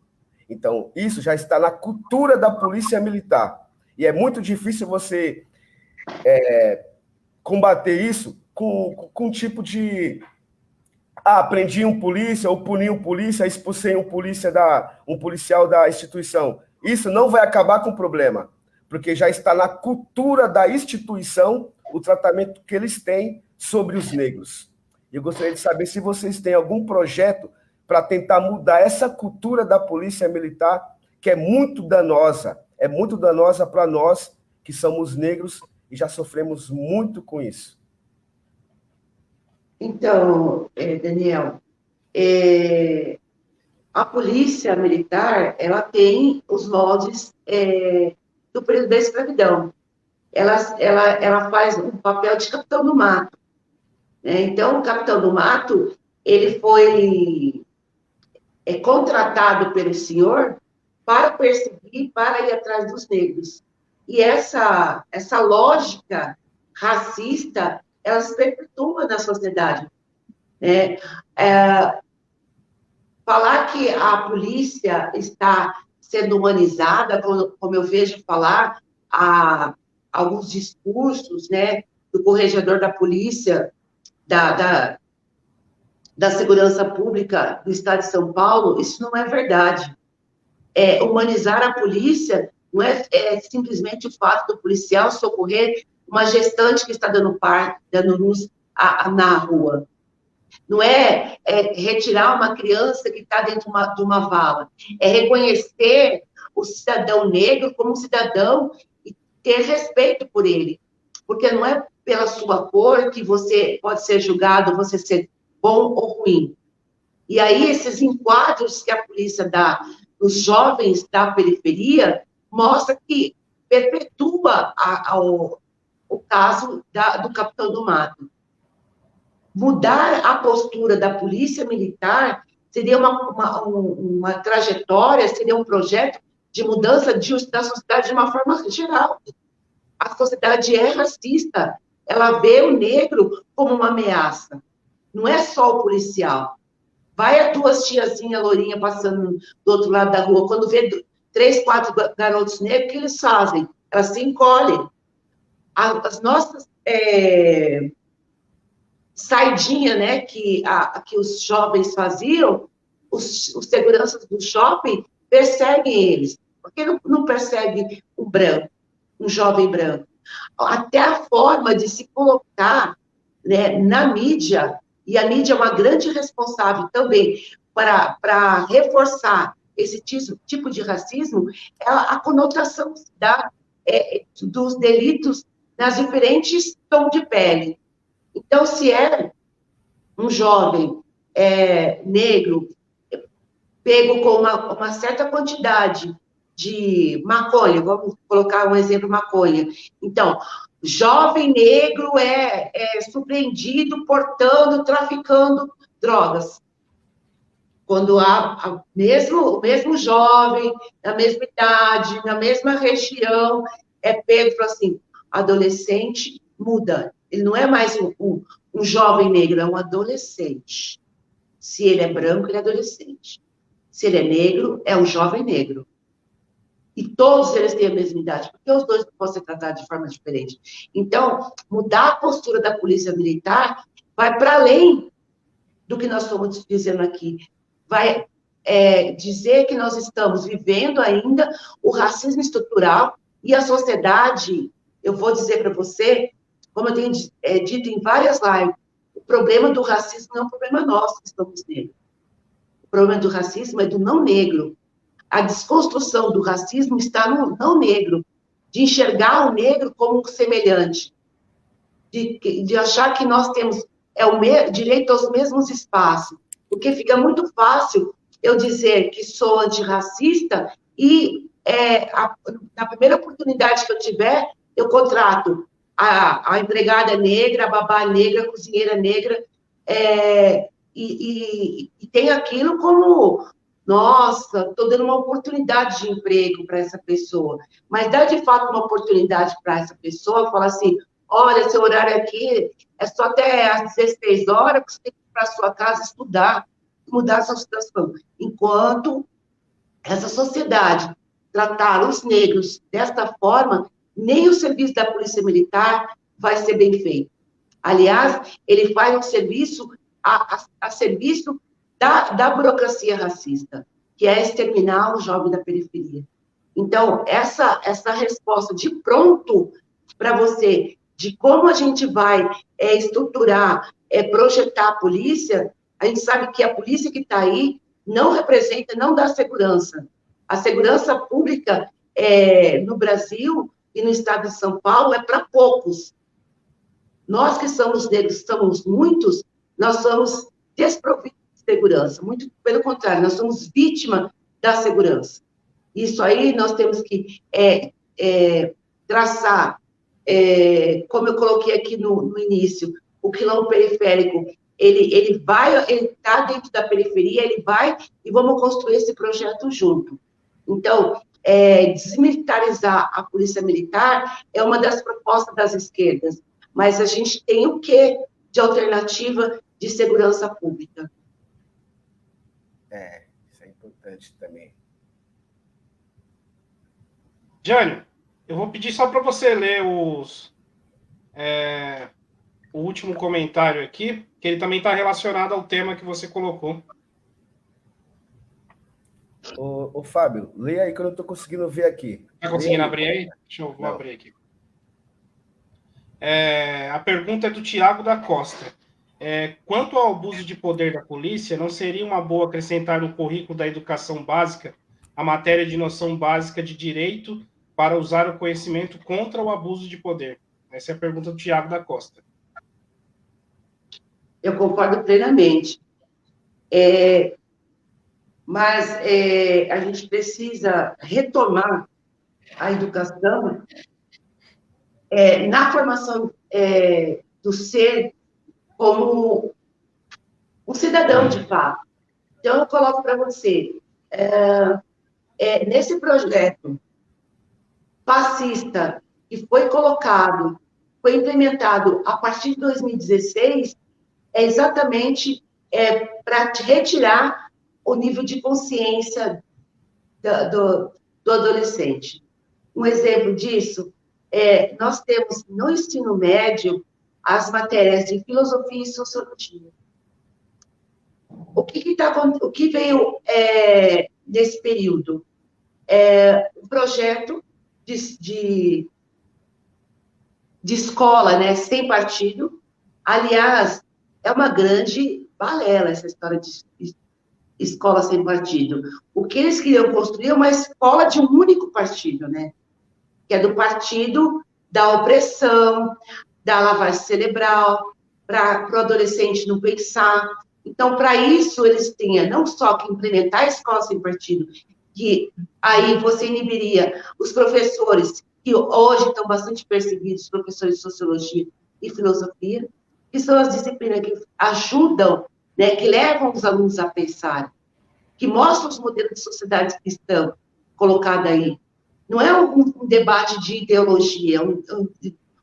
Então, isso já está na cultura da Polícia Militar. E é muito difícil você combater isso com um tipo de... prendi um polícia, ou puni um polícia, expulsei um policial da instituição. Isso não vai acabar com o problema. porque já está na cultura da instituição o tratamento que eles têm sobre os negros. Eu gostaria de saber se vocês têm algum projeto para tentar mudar essa cultura da polícia militar, que é muito danosa para nós que somos negros e já sofremos muito com isso. Então, Daniel, a polícia militar, ela tem os moldes do período da escravidão. Ela faz um papel de capitão do mato, né? Então, o capitão do mato, ele foi contratado pelo senhor para perseguir, para ir atrás dos negros. E essa lógica racista, ela se perpetua na sociedade, né? Falar que a polícia está sendo humanizada, como eu vejo falar, alguns discursos, né, do corregedor da polícia, da segurança pública do estado de São Paulo, isso não é verdade. Humanizar a polícia não é simplesmente o fato do policial socorrer uma gestante que está dando luz na rua. Não é retirar uma criança que está dentro de uma vala. É reconhecer o cidadão negro como cidadão e ter respeito por ele. Porque não é pela sua cor que você pode ser julgado, você ser bom ou ruim. E aí, esses enquadros que a polícia dá nos jovens da periferia mostra que perpetua o caso do capitão do mato. Mudar a postura da polícia militar seria uma trajetória, seria um projeto de mudança da sociedade de uma forma geral. A sociedade é racista, ela vê o negro como uma ameaça. Não é só o policial. Vai a duas tiazinhas lourinhas passando do outro lado da rua, quando vê 3, 4 garotos negros, o que eles fazem? Elas se encolhem. As nossas saidinha, né, que os jovens faziam, os seguranças do shopping perseguem eles. Por que não persegue um jovem branco? Até a forma de se colocar, né, na mídia, e a mídia é uma grande responsável também para reforçar esse tipo de racismo, a conotação dos delitos nas diferentes tons de pele. Então, se é um jovem negro pego com uma certa quantidade de maconha, vamos colocar um exemplo, maconha. Então, jovem negro é surpreendido portando, traficando drogas. Quando o mesmo jovem, na mesma idade, na mesma região, é pego e fala assim, adolescente muda. Ele não é mais um jovem negro, é um adolescente. Se ele é branco, ele é adolescente. Se ele é negro, é um jovem negro. E todos eles têm a mesma idade, porque os dois podem ser tratados de forma diferente. Então, mudar a postura da polícia militar vai para além do que nós estamos dizendo aqui. Vai dizer que nós estamos vivendo ainda o racismo estrutural e a sociedade, eu vou dizer para você, como eu tenho dito em várias lives, o problema do racismo não é um problema nosso, que estamos negros. O problema do racismo é do não negro. A desconstrução do racismo está no não negro, de enxergar o negro como um semelhante, de achar que nós temos direito aos mesmos espaços, porque fica muito fácil eu dizer que sou antirracista e na primeira oportunidade que eu tiver, eu contrato a empregada negra, a babá negra, a cozinheira negra, e tem aquilo como, nossa, estou dando uma oportunidade de emprego para essa pessoa. Mas dá, de fato, uma oportunidade para essa pessoa, falar assim, olha, seu horário aqui é só até às 16 horas, que você tem que ir para a sua casa estudar, mudar essa situação. Enquanto essa sociedade tratar os negros desta forma, nem o serviço da Polícia Militar vai ser bem feito. Aliás, ele faz um serviço a serviço da burocracia racista, que é exterminar o jovem da periferia. Então, essa resposta de pronto para você, de como a gente vai estruturar, projetar a polícia, a gente sabe que a polícia que está aí não representa, não dá segurança. A segurança pública no Brasil e no estado de São Paulo é para poucos. Nós que somos negros, somos muitos, nós somos desprovidos de segurança. Muito pelo contrário, nós somos vítima da segurança. Isso aí nós temos que traçar, como eu coloquei aqui no início, o quilombo periférico, ele está dentro da periferia, ele vai e vamos construir esse projeto junto. Então, desmilitarizar a polícia militar é uma das propostas das esquerdas, mas a gente tem o quê de alternativa de segurança pública? Isso é importante também. Jânio, eu vou pedir só para você ler o último comentário aqui, que ele também está relacionado ao tema que você colocou. Ô, Fábio, leia aí que eu não estou conseguindo ver aqui. Está conseguindo abrir aí? Deixa eu abrir aqui. A pergunta é do Tiago da Costa. Quanto ao abuso de poder da polícia, não seria uma boa acrescentar no currículo da educação básica a matéria de noção básica de direito para usar o conhecimento contra o abuso de poder? Essa é a pergunta do Tiago da Costa. Eu concordo plenamente. Mas a gente precisa retomar a educação na formação do ser como um cidadão de fato. Então, eu coloco para você, nesse projeto fascista que foi colocado, foi implementado a partir de 2016, é exatamente para retirar o nível de consciência do adolescente. Um exemplo disso nós temos no ensino médio as matérias de filosofia e sociologia. O que veio nesse período? Um projeto de escola, né, sem partido. Aliás, é uma grande balela essa história de escola sem partido. O que eles queriam construir é uma escola de um único partido, né? Que é do partido da opressão, da lavagem cerebral, para o adolescente não pensar. Então, para isso, eles tinham não só que implementar a escola sem partido, que aí você inibiria os professores, que hoje estão bastante perseguidos, professores de sociologia e filosofia, que são as disciplinas que ajudam, né, que levam os alunos a pensar, que mostram os modelos de sociedade que estão colocados aí. Não é um debate de ideologia, é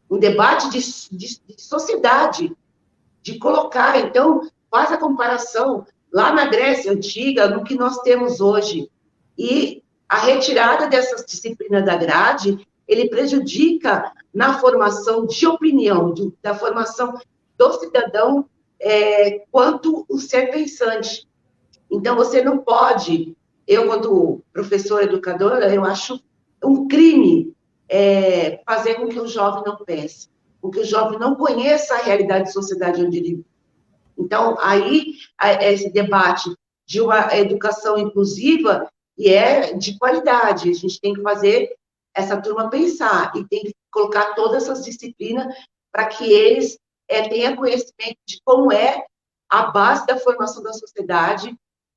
um debate de sociedade, de colocar. Então, faz a comparação lá na Grécia Antiga, no que nós temos hoje. E a retirada dessas disciplinas da grade, ele prejudica na formação de opinião, da formação do cidadão quanto o ser pensante. Então, você não pode, eu, quanto professora educadora, eu acho um crime fazer com que o jovem não pense, com que o jovem não conheça a realidade de sociedade onde ele vive. Então, aí, esse debate de uma educação inclusiva e de qualidade, a gente tem que fazer essa turma pensar e tem que colocar todas essas disciplinas para que eles tenham conhecimento de como é a base da formação da sociedade,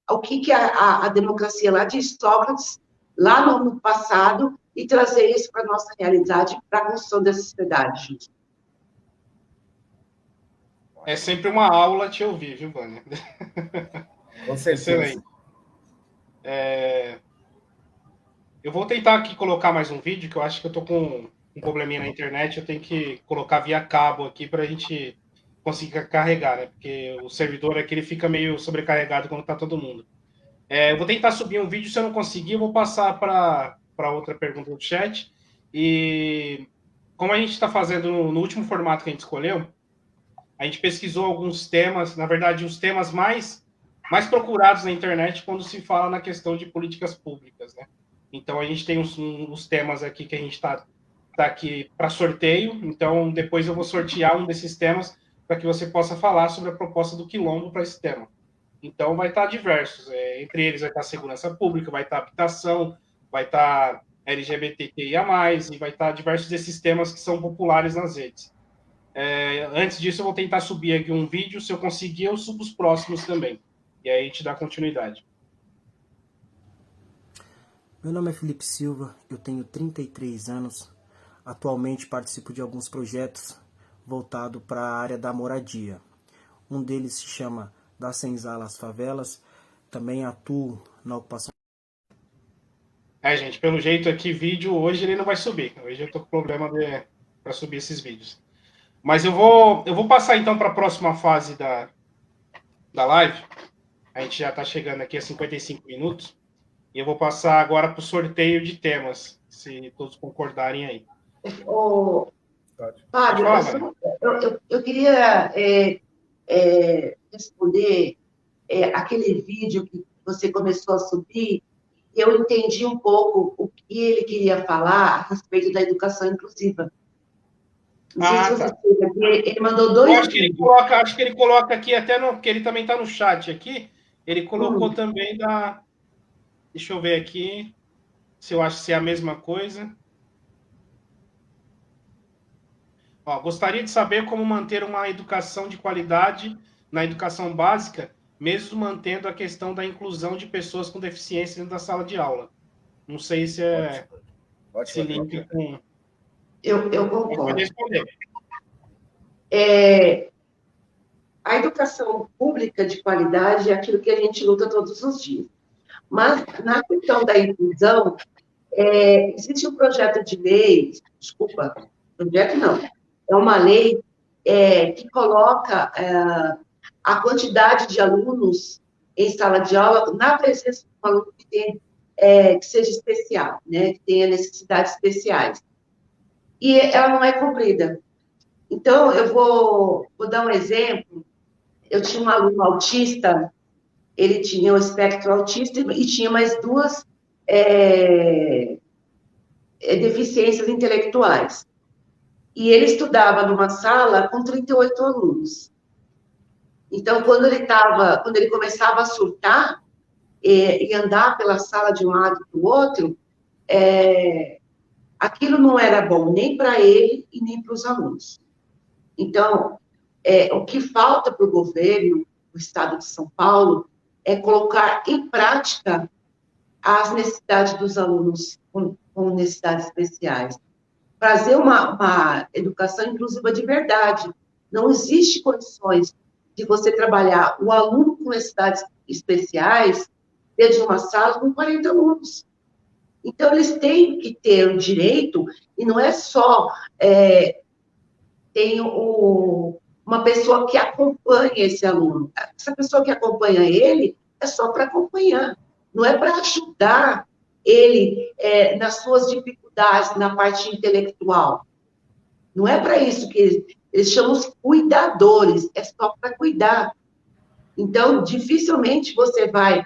o que a democracia lá de Sócrates, lá no passado, e trazer isso para a nossa realidade, para a construção da sociedade. É sempre uma aula te ouvir, viu, Vânia? Com certeza. Excelente. Eu vou tentar aqui colocar mais um vídeo, que eu acho que eu tô com um probleminha na internet, eu tenho que colocar via cabo aqui para a gente conseguir carregar, né? Porque o servidor aqui ele fica meio sobrecarregado quando tá todo mundo. Eu vou tentar subir um vídeo, se eu não conseguir, eu vou passar para outra pergunta do chat. E como a gente está fazendo no último formato que a gente escolheu, a gente pesquisou alguns temas, na verdade, os temas mais procurados na internet quando se fala na questão de políticas públicas, né? Então, a gente tem uns temas aqui que a gente está aqui para sorteio. Então, depois eu vou sortear um desses temas para que você possa falar sobre a proposta do Quilombo para esse tema. Então, vai estar diversos. Entre eles vai estar segurança pública, vai estar habitação, vai estar LGBTQIA+, e vai estar diversos desses temas que são populares nas redes. Antes disso, eu vou tentar subir aqui um vídeo. Se eu conseguir, eu subo os próximos também. E aí a gente dá continuidade. Meu nome é Felipe Silva, eu tenho 33 anos. Atualmente participo de alguns projetos voltados para a área da moradia. Um deles se chama Das Senzala às Favelas. Também atuo na ocupação. Gente, pelo jeito aqui, vídeo hoje ele não vai subir. Hoje eu tô com problema para subir esses vídeos. Mas eu vou passar então para a próxima fase da live. A gente já está chegando aqui a 55 minutos. E eu vou passar agora para o sorteio de temas, se todos concordarem aí. Fábio, eu queria responder aquele vídeo que você começou a subir. Eu entendi um pouco o que ele queria falar a respeito da educação inclusiva. Não sei se você ele mandou dois. Acho que ele coloca aqui até porque ele também está no chat aqui. Ele colocou também da. Deixa eu ver aqui se eu acho se é a mesma coisa. Gostaria de saber como manter uma educação de qualidade na educação básica, mesmo mantendo a questão da inclusão de pessoas com deficiência dentro da sala de aula. Não sei se se linka com. Eu concordo. Pode responder. A educação pública de qualidade é aquilo que a gente luta todos os dias. Mas, na questão da inclusão, existe um projeto de lei, projeto não, é uma lei que coloca a quantidade de alunos em sala de aula na presença de um aluno que seja especial, né, que tenha necessidades especiais. E ela não é cumprida. Então, eu vou dar um exemplo. Eu tinha um aluno autista, ele tinha o espectro autista e tinha mais duas deficiências intelectuais. E ele estudava numa sala com 38 alunos. Então, quando ele começava a surtar e andar pela sala de um lado para o outro, aquilo não era bom nem para ele e nem para os alunos. Então, o que falta para o governo do Estado de São Paulo é colocar em prática as necessidades dos alunos com necessidades especiais. Fazer uma educação inclusiva de verdade. Não existe condições de você trabalhar o aluno com necessidades especiais dentro de uma sala com 40 alunos. Então, eles têm que ter o direito, e não é só tem uma pessoa que acompanha esse aluno. Essa pessoa que acompanha ele é só para acompanhar, não é para ajudar ele nas suas dificuldades, na parte intelectual. Não é para isso que eles chamam os cuidadores, é só para cuidar. Então, dificilmente você vai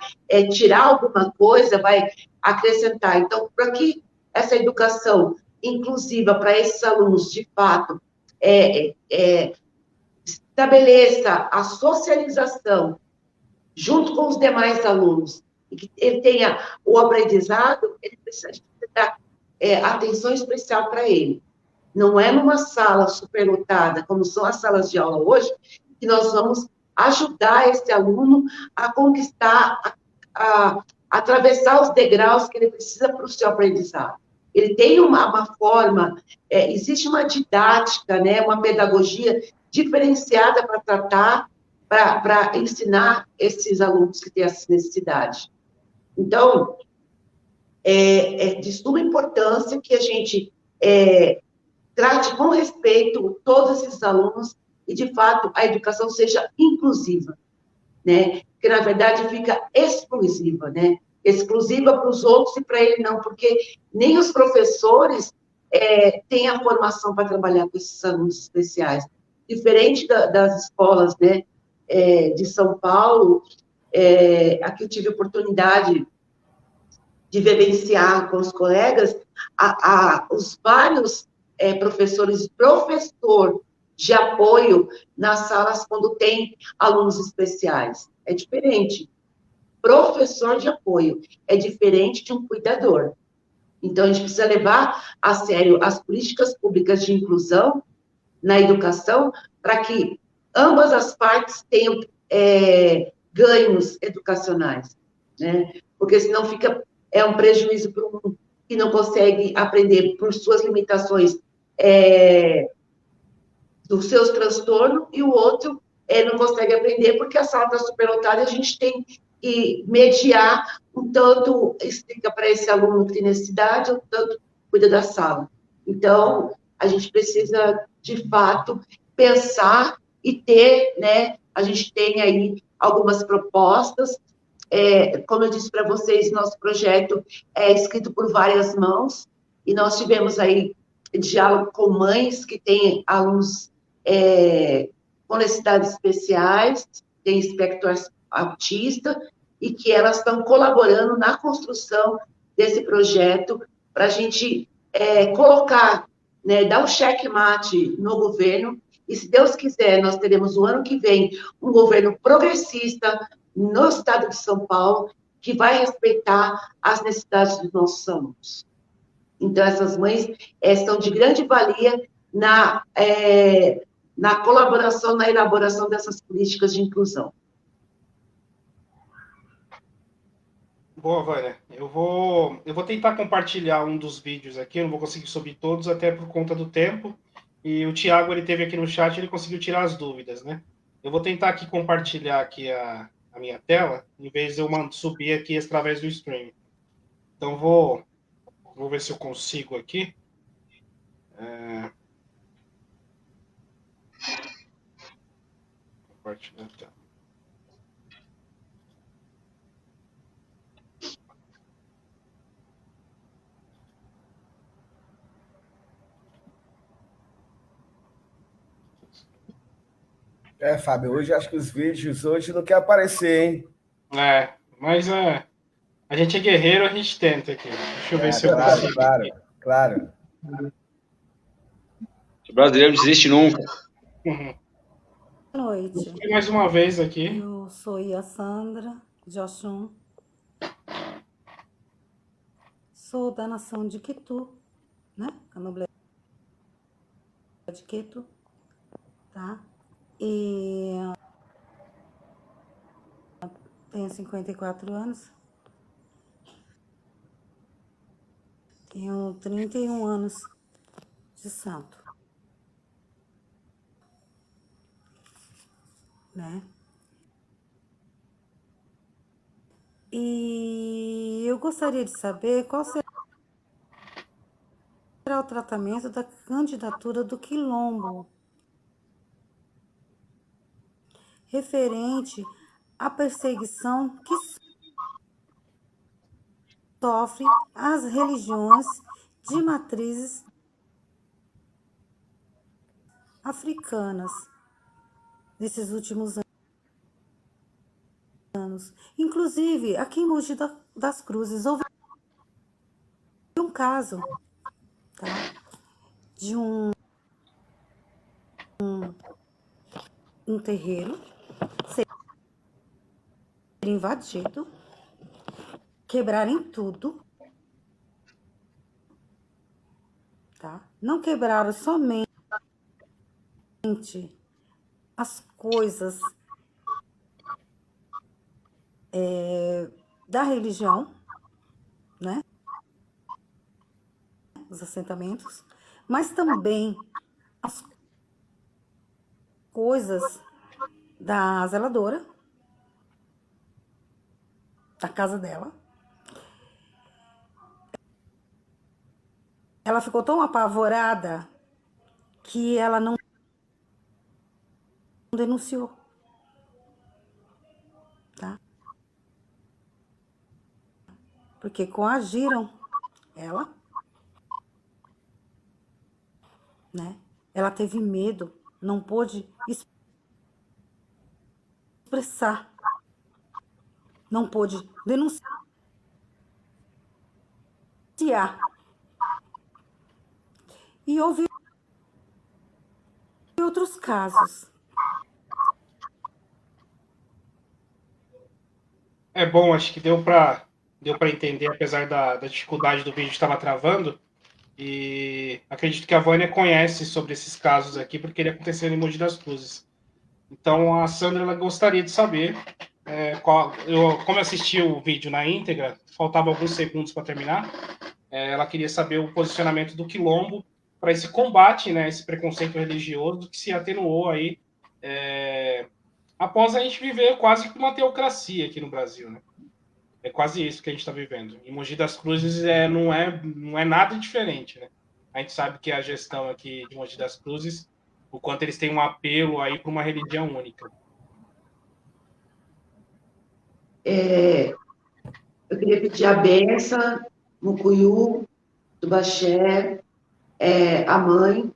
tirar alguma coisa, vai acrescentar. Então, para que essa educação inclusiva para esses alunos, de fato, estabeleça a socialização junto com os demais alunos, e que ele tenha o aprendizado, ele precisa dar atenção especial para ele. Não é numa sala superlotada, como são as salas de aula hoje, que nós vamos ajudar esse aluno a conquistar, a atravessar os degraus que ele precisa para o seu aprendizado. Ele tem uma forma, existe uma didática, né, uma pedagogia diferenciada para tratar, para ensinar esses alunos que têm essa necessidade. Então, é de suma importância que a gente trate com respeito todos esses alunos e, de fato, a educação seja inclusiva, né? Porque, na verdade, fica exclusiva, né? Exclusiva para os outros e para ele não, porque nem os professores têm a formação para trabalhar com esses alunos especiais. Diferente das escolas, né, de São Paulo, aqui eu tive a oportunidade de vivenciar com os colegas os vários professor de apoio nas salas quando tem alunos especiais. É diferente. Professor de apoio é diferente de um cuidador. Então, a gente precisa levar a sério as políticas públicas de inclusão na educação para que ambas as partes tenham ganhos educacionais, né? Porque senão é um prejuízo para um que não consegue aprender por suas limitações dos seus transtornos, e o outro não consegue aprender porque a sala está superlotada e a gente tem que mediar um tanto, explica para esse aluno que tem necessidade, um tanto cuida da sala. Então, a gente precisa, de fato, pensar e ter, né, a gente tem aí algumas propostas, como eu disse para vocês, nosso projeto é escrito por várias mãos, e nós tivemos aí diálogo com mães que têm alunos com necessidades especiais, tem espectro autista, e que elas estão colaborando na construção desse projeto para a gente colocar, né, dar um checkmate no governo, e se Deus quiser, nós teremos o ano que vem um governo progressista no estado de São Paulo, que vai respeitar as necessidades dos nossos alunos. Então, essas mães são de grande valia na colaboração, na elaboração dessas políticas de inclusão. Boa, Vânia. Eu vou tentar compartilhar um dos vídeos aqui, eu não vou conseguir subir todos, até por conta do tempo. E o Thiago, ele teve aqui no chat, ele conseguiu tirar as dúvidas, né? Eu vou tentar aqui compartilhar aqui a minha tela, em vez de eu subir aqui através do stream. Então, vou ver se eu consigo aqui. Compartilhar a tela. Fábio, hoje acho que os vídeos hoje não quer aparecer, hein? Mas a gente é guerreiro, a gente tenta aqui. Deixa eu ver se eu consigo. Claro. O brasileiro não desiste nunca. Uhum. Boa noite. Mais uma vez aqui. Eu sou a Sandra de Oxum. Sou da nação de Quito, né? Candomblé de Quito, tá? E tenho 54 anos. Tenho 31 anos de santo, né? E eu gostaria de saber qual será o tratamento da candidatura do Quilombo referente à perseguição que sofre as religiões de matrizes africanas nesses últimos anos. Inclusive, aqui em Mogi das Cruzes, houve um caso, tá, de um terreiro ser invadido, quebrarem tudo, tá? Não quebraram somente as coisas da religião, né? Os assentamentos, mas também as coisas da zeladora, da casa dela. Ela ficou tão apavorada que ela não denunciou, tá? Porque coagiram ela, né? Ela teve medo, não pôde expressar, não pôde denunciar denunciar. E houve outros casos. É bom, acho que deu para entender, apesar da dificuldade do vídeo estava travando. E acredito que a Vânia conhece sobre esses casos aqui, porque ele aconteceu em Mogi das Cruzes. Então a Sandra ela gostaria de saber como eu assisti o vídeo na íntegra, faltava alguns segundos para terminar. Ela queria saber o posicionamento do Quilombo para esse combate, né, esse preconceito religioso que se atenuou aí após a gente viver quase que uma teocracia aqui no Brasil, né? É quase isso que a gente está vivendo. Em Mogi das Cruzes não é nada diferente, né? A gente sabe que a gestão aqui de Mogi das Cruzes, o quanto eles têm um apelo aí para uma religião única. Eu queria pedir a benção, Mucuyu, do Baxé, a mãe,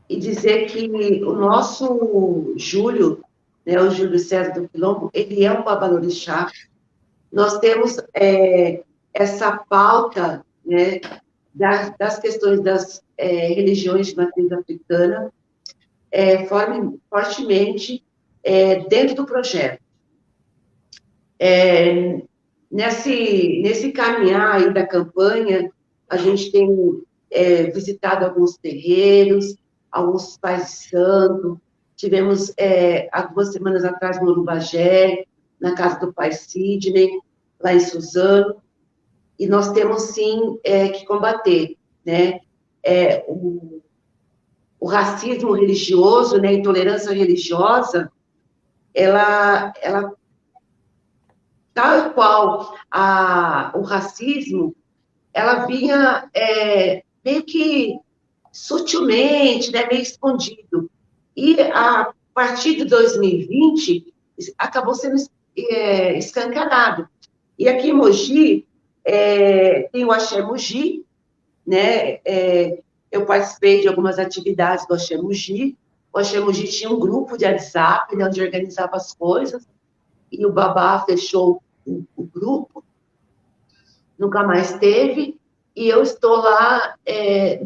e dizer que o nosso Júlio, né, o Júlio César do Quilombo, ele é um babalorixá. Nós temos essa pauta, né, das questões das religiões de matriz africana fortemente dentro do projeto. Nesse caminhar aí da campanha, a gente tem visitado alguns terreiros, alguns pais de santo, tivemos há 2 semanas atrás no Urubagé, na casa do pai Sidney, lá em Suzano, e nós temos sim que combater, né, o racismo religioso, né, a intolerância religiosa, ela tal qual o racismo, ela vinha meio que sutilmente, né, meio escondido. E a partir de 2020, acabou sendo escancarado. E aqui em Mogi, tem o Axé Mogi, né? Eu participei de algumas atividades do Axé Mogi. O Axé Mogi tinha um grupo de WhatsApp, né, onde organizava as coisas, e o Babá fechou o grupo, nunca mais teve, e eu estou lá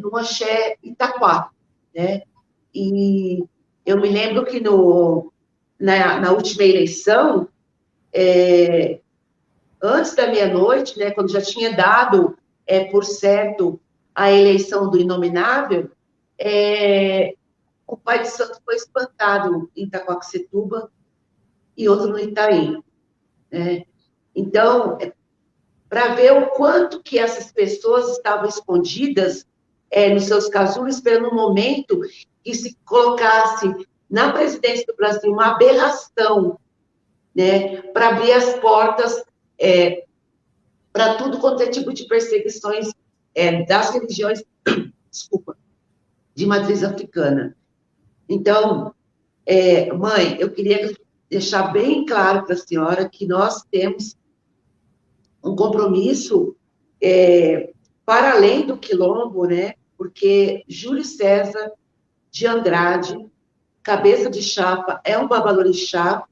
no Axé Itaquá, né? E eu me lembro que na última eleição, antes da meia-noite, né, quando já tinha dado por certo a eleição do inominável, o pai de santo foi espancado em Itacoaxetuba e outro no Itaim, né? Então, para ver o quanto que essas pessoas estavam escondidas nos seus casulos, esperando um momento que se colocasse na presidência do Brasil uma aberração, né, para abrir as portas para tudo quanto é tipo de perseguições das religiões, desculpa, de matriz africana. Então, mãe, eu queria deixar bem claro para a senhora que nós temos um compromisso para além do quilombo, né? Porque Júlio César de Andrade, cabeça de chapa, é um babalorixá,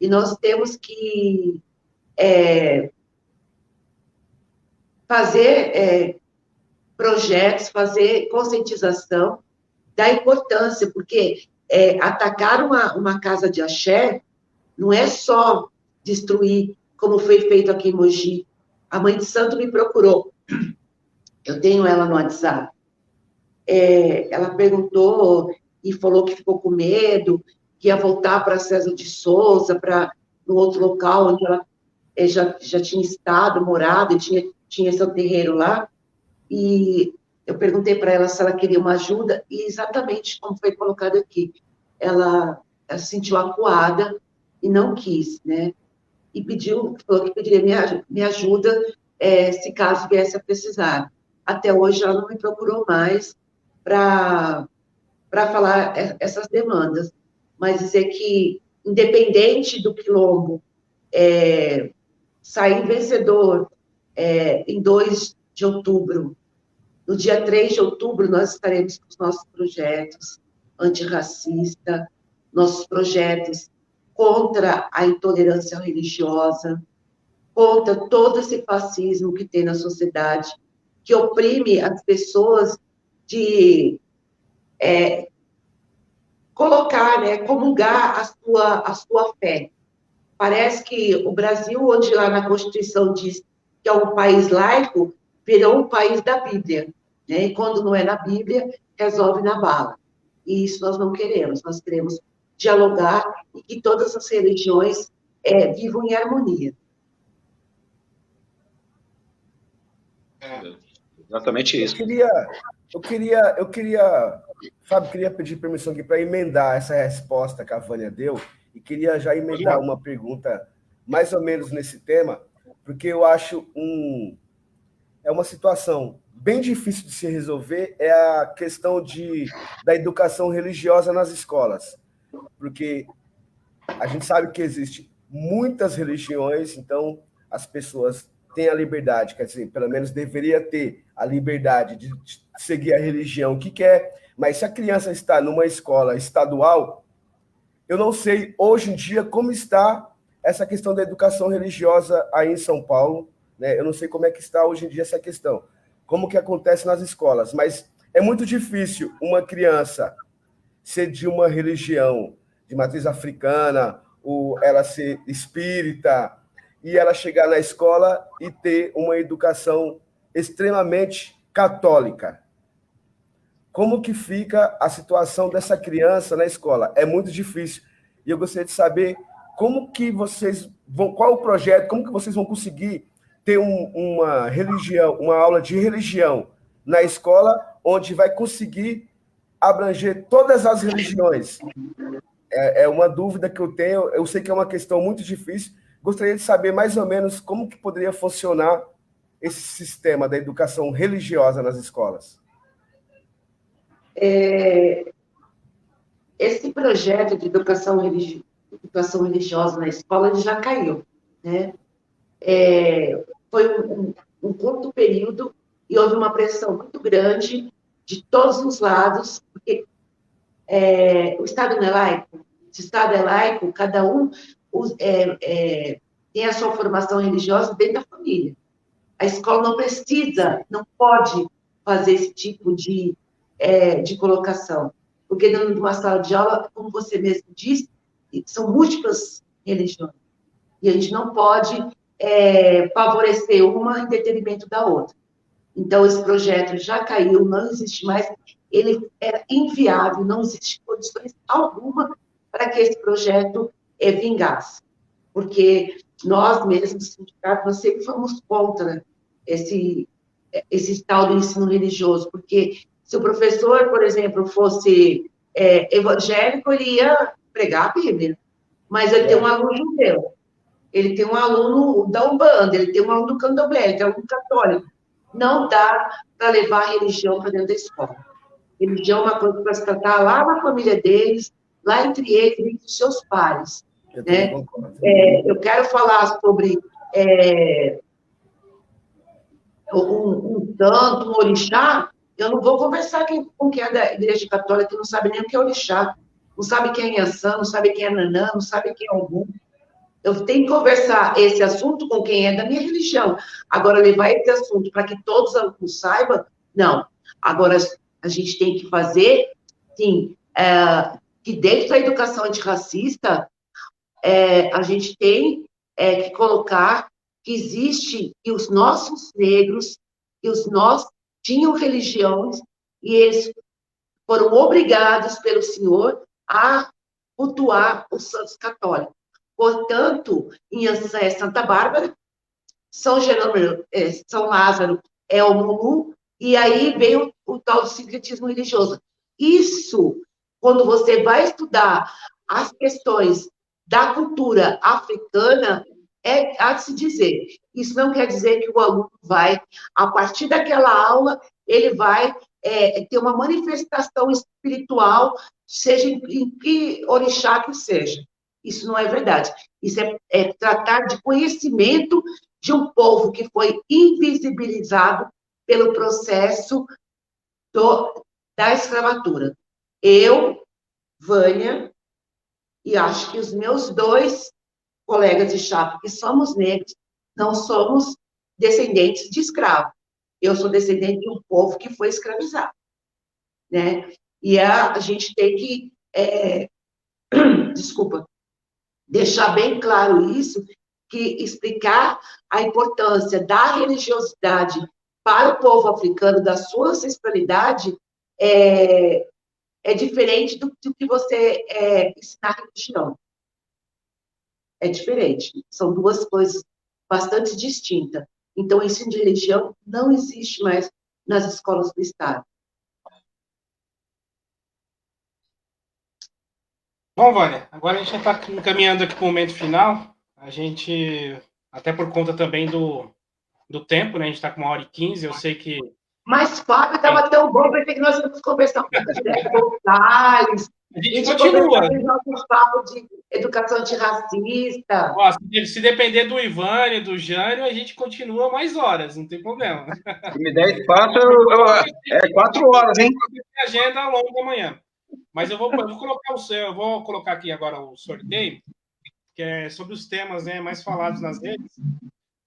e nós temos que fazer projetos, fazer conscientização da importância, porque atacar uma casa de axé não é só destruir, como foi feito aqui em Mogi. A mãe de santo me procurou, eu tenho ela no WhatsApp, ela perguntou e falou que ficou com medo, que ia voltar para César de Souza, para no outro local onde ela já tinha estado, morado, e tinha seu terreiro lá, e eu perguntei para ela se ela queria uma ajuda, e exatamente como foi colocado aqui, ela se sentiu acuada e não quis, né? E falou que pediria minha ajuda se caso viesse a precisar. Até hoje ela não me procurou mais para falar essas demandas, mas dizer que, independente do quilombo sair vencedor em 2 de outubro, no dia 3 de outubro nós estaremos com os nossos projetos antirracista, nossos projetos contra a intolerância religiosa, contra todo esse fascismo que tem na sociedade, que oprime as pessoas de colocar, né, comungar a sua fé. Parece que o Brasil, onde lá na Constituição diz que é um país laico, virou um país da Bíblia, né? E quando não é na Bíblia, resolve na bala. E isso nós não queremos. Nós queremos dialogar e que todas as religiões vivam em harmonia. Exatamente isso. Fábio, queria pedir permissão aqui para emendar essa resposta que a Vânia deu e queria já emendar uma pergunta mais ou menos nesse tema, porque eu acho uma situação bem difícil de se resolver, é a questão da educação religiosa nas escolas, porque a gente sabe que existe muitas religiões, então as pessoas têm a liberdade, quer dizer, pelo menos deveria ter a liberdade de seguir a religião que quer, mas se a criança está numa escola estadual, eu não sei hoje em dia como está essa questão da educação religiosa aí em São Paulo, né? Eu não sei como é que está hoje em dia essa questão, como que acontece nas escolas, mas é muito difícil uma criança ser de uma religião de matriz africana, ou ela ser espírita, e ela chegar na escola e ter uma educação extremamente católica. Como que fica a situação dessa criança na escola? É muito difícil. E eu gostaria de saber como que vocês vão, qual o projeto, como que vocês vão conseguir ter uma religião, uma aula de religião na escola, onde vai conseguir abranger todas as religiões. É uma dúvida que eu tenho, eu sei que é uma questão muito difícil, gostaria de saber mais ou menos como que poderia funcionar esse sistema da educação religiosa nas escolas. Esse projeto de educação religiosa na escola ele já caiu, né? Foi um curto período e houve uma pressão muito grande de todos os lados, porque o Estado não é laico. Se o Estado é laico, cada um tem a sua formação religiosa dentro da família. A escola não precisa, não pode fazer esse tipo de colocação, porque dentro de uma sala de aula, como você mesmo disse, são múltiplas religiões, e a gente não pode favorecer uma em detrimento da outra. Então, esse projeto já caiu, não existe mais, ele era inviável, não existe condições alguma para que esse projeto vingasse, porque nós mesmos, sindicatos, nós sempre fomos contra esse tal do ensino religioso, porque se o professor, por exemplo, fosse evangélico, ele ia pregar a Bíblia, mas ele tem um aluno judeu, ele tem um aluno da Umbanda, ele tem um aluno do Candomblé, ele tem um aluno católico. Não dá para levar a religião para dentro da escola. Religião é uma coisa para se tratar lá na família deles, lá entre eles, entre os seus pares. Né? Eu quero falar sobre um santo, um orixá. Eu não vou conversar com quem é da Igreja Católica, que não sabe nem o que é orixá, não sabe quem é Yansan, não sabe quem é Nanã, não sabe quem é Ogum. Eu tenho que conversar esse assunto com quem é da minha religião. Agora, levar esse assunto para que todos os alunos saibam, não. Agora, a gente tem que fazer, sim, que dentro da educação antirracista, a gente tem que colocar que existe, que os nossos negros, que os nossos tinham religiões, e eles foram obrigados pelo Senhor a cultuar os santos católicos. Portanto, em Santa Bárbara, São Lázaro é o Mulu, e aí vem o tal do sincretismo religioso. Isso, quando você vai estudar as questões da cultura africana, há de se dizer. Isso não quer dizer que o aluno vai, a partir daquela aula, ele vai ter uma manifestação espiritual, seja em que orixá que seja. Isso não é verdade. Isso é tratar de conhecimento de um povo que foi invisibilizado pelo processo da escravatura. Eu, Vânia, e acho que os meus 2 colegas de chapa, que somos negros, não somos descendentes de escravos. eu sou descendente de um povo que foi escravizado, né? E a gente tem que, desculpa, deixar bem claro isso, que explicar a importância da religiosidade para o povo africano, da sua ancestralidade, é diferente do que você ensinar religião. É diferente. São duas coisas bastante distintas. Então, o ensino de religião não existe mais nas escolas do Estado. Bom, Vânia, agora a gente já está encaminhando aqui para o momento final. A gente, até por conta também do tempo, né? A gente está com 1h15, eu sei que... Mas, Fábio, estava tão bom, pensei que nós íamos conversar um pouco direto com o Thales. A gente continua. Nosso papo de educação antirracista. Ó, se depender do Ivânio, do Jânio, a gente continua mais horas, não tem problema. Se me der espaço, é 4 horas, hein? Agenda ao longo da manhã. Mas eu vou colocar aqui agora o sorteio, que é sobre os temas, né, mais falados nas redes.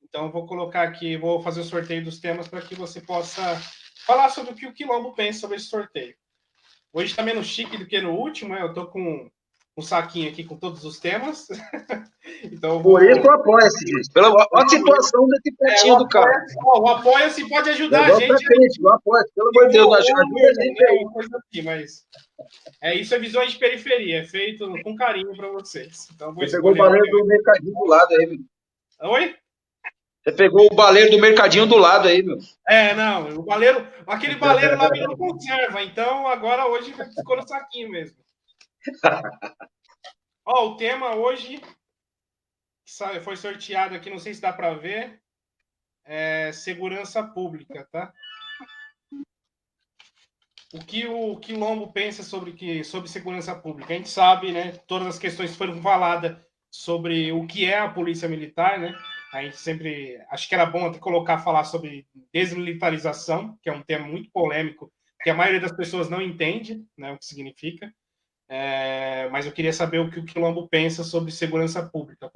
Então, eu vou colocar aqui, vou fazer o sorteio dos temas para que você possa falar sobre o que o Quilombo pensa sobre esse sorteio. Hoje está menos chique do que no último, né? Eu estou com um saquinho aqui com todos os temas. Então, Por isso eu apoio-se, gente. Pela a situação desse pretinho do carro. O Apoia-se pode ajudar a gente. O Apoia-se, pelo amor de Deus, ajuda a gente aí. Mas isso é Visões de Periferia, é feito com carinho para vocês. Então, Você pegou o baleiro do mercadinho do lado aí, meu. Oi? Você pegou o baleiro do mercadinho do lado aí, meu. Não, o baleiro, aquele baleiro lá virou conserva, então agora hoje ficou no saquinho mesmo. Ó, o tema hoje foi sorteado aqui, não sei se dá para ver, é segurança pública, tá? O que o Quilombo pensa sobre segurança pública? A gente sabe, né? Todas as questões foram faladas sobre o que é a polícia militar, né? A gente sempre... Acho que era bom até falar sobre desmilitarização, que é um tema muito polêmico, que a maioria das pessoas não entende, né, o que significa. Mas eu queria saber o que o Quilombo pensa sobre segurança pública.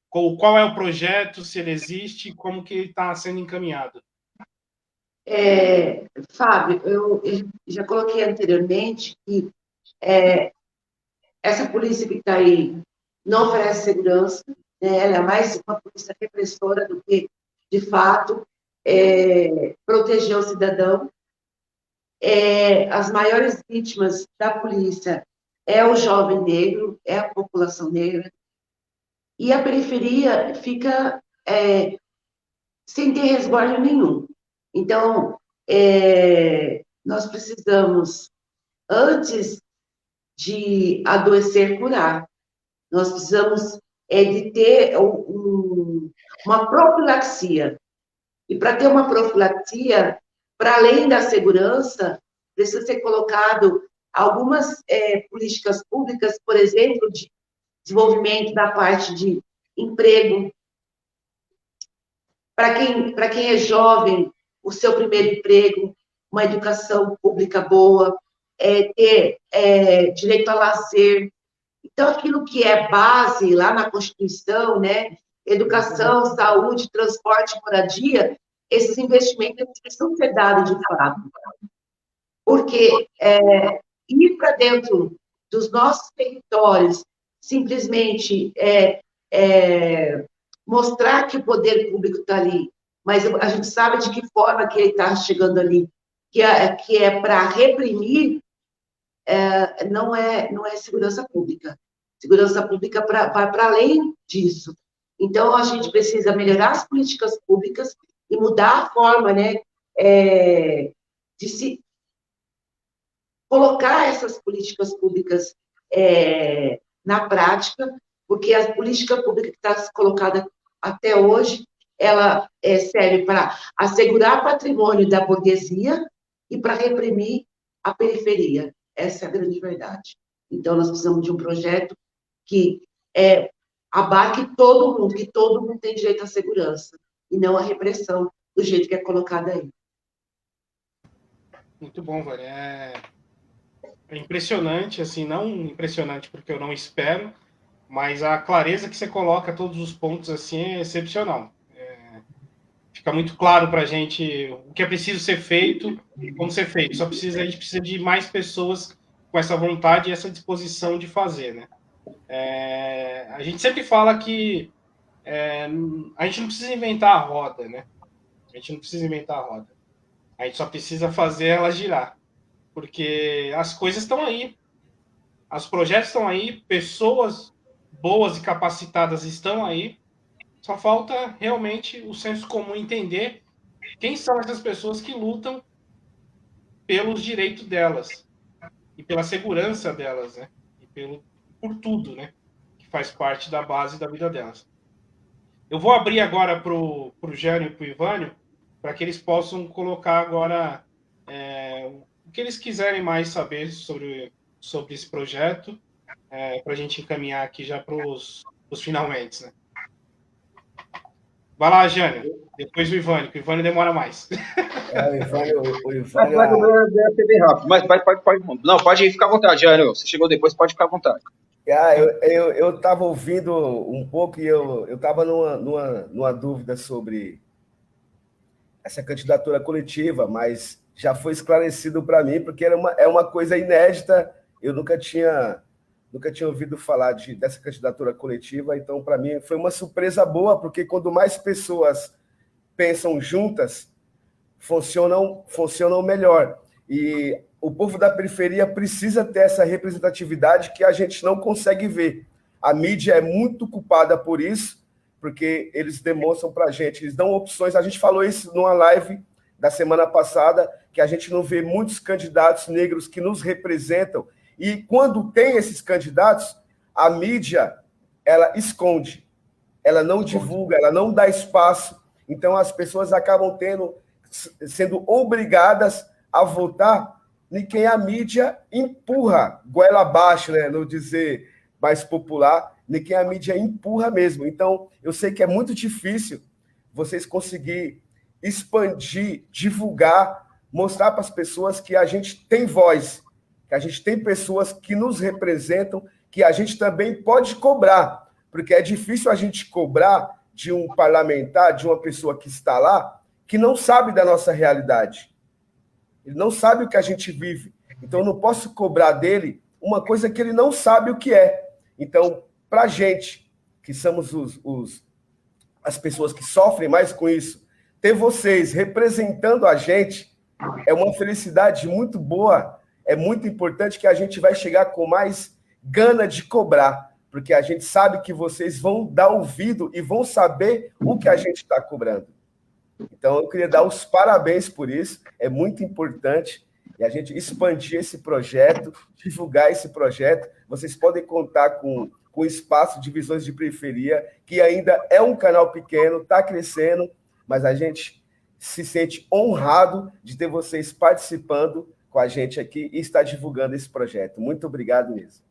Qual é o projeto, se ele existe, como que ele está sendo encaminhado. Fábio, eu já coloquei anteriormente que essa polícia que está aí não oferece segurança, né? Ela é mais uma polícia repressora do que, de fato, proteger o cidadão. As maiores vítimas da polícia é o jovem negro, é a população negra, e a periferia fica sem ter resguardo nenhum. Então, nós precisamos, antes de adoecer, curar. Nós precisamos de ter uma profilaxia. E para ter uma profilaxia, para além da segurança, precisa ser colocado algumas políticas públicas, por exemplo, de desenvolvimento da parte de emprego. Para quem é jovem, o seu primeiro emprego, uma educação pública boa, ter direito a lazer. Então, aquilo que é base lá na Constituição, né? Educação, saúde, transporte, moradia, esses investimentos precisam ser dados de fato. Porque ir para dentro dos nossos territórios, simplesmente mostrar que o poder público está ali, mas a gente sabe de que forma que ele está chegando ali, que é para reprimir, não é segurança pública. Segurança pública vai para além disso. Então, a gente precisa melhorar as políticas públicas e mudar a forma, né, de se colocar essas políticas públicas na prática, porque a política pública que está colocada até hoje, ela serve para assegurar patrimônio da burguesia e para reprimir a periferia. Essa é a grande verdade. Então, nós precisamos de um projeto que abarque todo mundo, que todo mundo tem direito à segurança, e não à repressão, do jeito que é colocada aí. Muito bom, Vânia. É impressionante, assim, não impressionante porque eu não espero, mas a clareza que você coloca todos os pontos assim é excepcional. fica muito claro para a gente o que é preciso ser feito e como ser feito. A gente precisa de mais pessoas com essa vontade e essa disposição de fazer, né? A gente sempre fala que a gente não precisa inventar a roda, né? A gente não precisa inventar a roda. A gente só precisa fazer ela girar. Porque as coisas estão aí. Os projetos estão aí, pessoas boas e capacitadas estão aí. Só falta realmente o senso comum entender quem são essas pessoas que lutam pelos direitos delas e pela segurança delas, né? E por tudo, né? Que faz parte da base da vida delas. Eu vou abrir agora para o Jânio e para o Ivânio, para que eles possam colocar agora o que eles quiserem mais saber sobre esse projeto, para a gente encaminhar aqui já para os finalmente, né? Vai lá, Jânio. Depois o Ivânio, que o Ivânio demora mais. O Ivânio deve ser bem rápido, mas pode ficar à vontade, Jânio. Você chegou depois, pode ficar à vontade. Eu estava ouvindo um pouco e eu estava numa dúvida sobre essa candidatura coletiva, mas já foi esclarecido para mim, porque é uma coisa inédita, eu nunca tinha ouvido falar dessa candidatura coletiva, então, para mim, foi uma surpresa boa, porque quando mais pessoas pensam juntas, funcionam melhor. E o povo da periferia precisa ter essa representatividade que a gente não consegue ver. A mídia é muito culpada por isso, porque eles demonstram para a gente, eles dão opções. A gente falou isso numa live da semana passada, que a gente não vê muitos candidatos negros que nos representam. E quando tem esses candidatos, a mídia, ela esconde, ela não divulga, ela não dá espaço. Então, as pessoas acabam sendo obrigadas a votar em quem a mídia empurra, goela abaixo, né? No dizer mais popular, em quem a mídia empurra mesmo. Então, eu sei que é muito difícil vocês conseguirem expandir, divulgar, mostrar para as pessoas que a gente tem voz, que a gente tem pessoas que nos representam, que a gente também pode cobrar, porque é difícil a gente cobrar de um parlamentar, de uma pessoa que está lá, que não sabe da nossa realidade. Ele não sabe o que a gente vive. Então, eu não posso cobrar dele uma coisa que ele não sabe o que é. Então, para a gente, que somos as pessoas que sofrem mais com isso, ter vocês representando a gente é uma felicidade muito boa. É muito importante que a gente vai chegar com mais gana de cobrar, porque a gente sabe que vocês vão dar ouvido e vão saber o que a gente está cobrando. Então, eu queria dar os parabéns por isso, é muito importante, e a gente expandir esse projeto, divulgar esse projeto. Vocês podem contar com o Espaço de Visões de Periferia, que ainda é um canal pequeno, está crescendo, mas a gente se sente honrado de ter vocês participando com a gente aqui e estar divulgando esse projeto. Muito obrigado mesmo.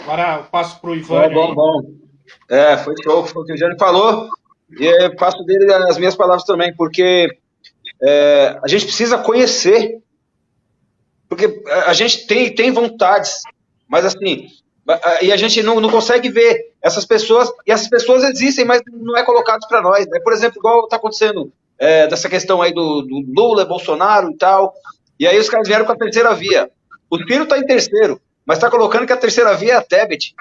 Agora eu passo para o Ivânio. Bom. Foi show, foi o que o Jânio falou. E eu passo dele as minhas palavras também, porque a gente precisa conhecer, porque a gente tem vontades, mas assim, e a gente não consegue ver essas pessoas, e essas pessoas existem, mas não é colocado para nós, né? Por exemplo, igual está acontecendo dessa questão aí do Lula, Bolsonaro e tal, e aí os caras vieram com a terceira via. O Ciro está em terceiro, mas está colocando que a terceira via é a Tebet,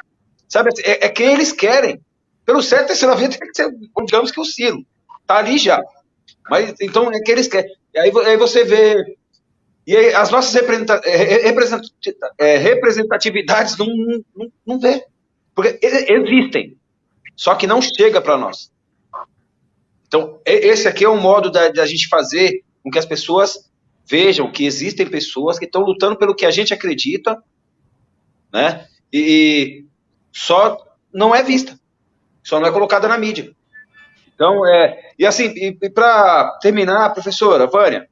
sabe? É quem eles querem. Pelo certo, a terceira via tem que ser, digamos que o Ciro. Está ali já. Mas, então, é que eles querem. E aí você vê... E aí as nossas representatividades não vê. Porque existem. Só que não chega para nós. Então, esse aqui é um modo da gente fazer com que as pessoas vejam que existem pessoas que estão lutando pelo que a gente acredita, né? E só não é vista. Só não é colocada na mídia. Então, e assim, para terminar, professora Vânia,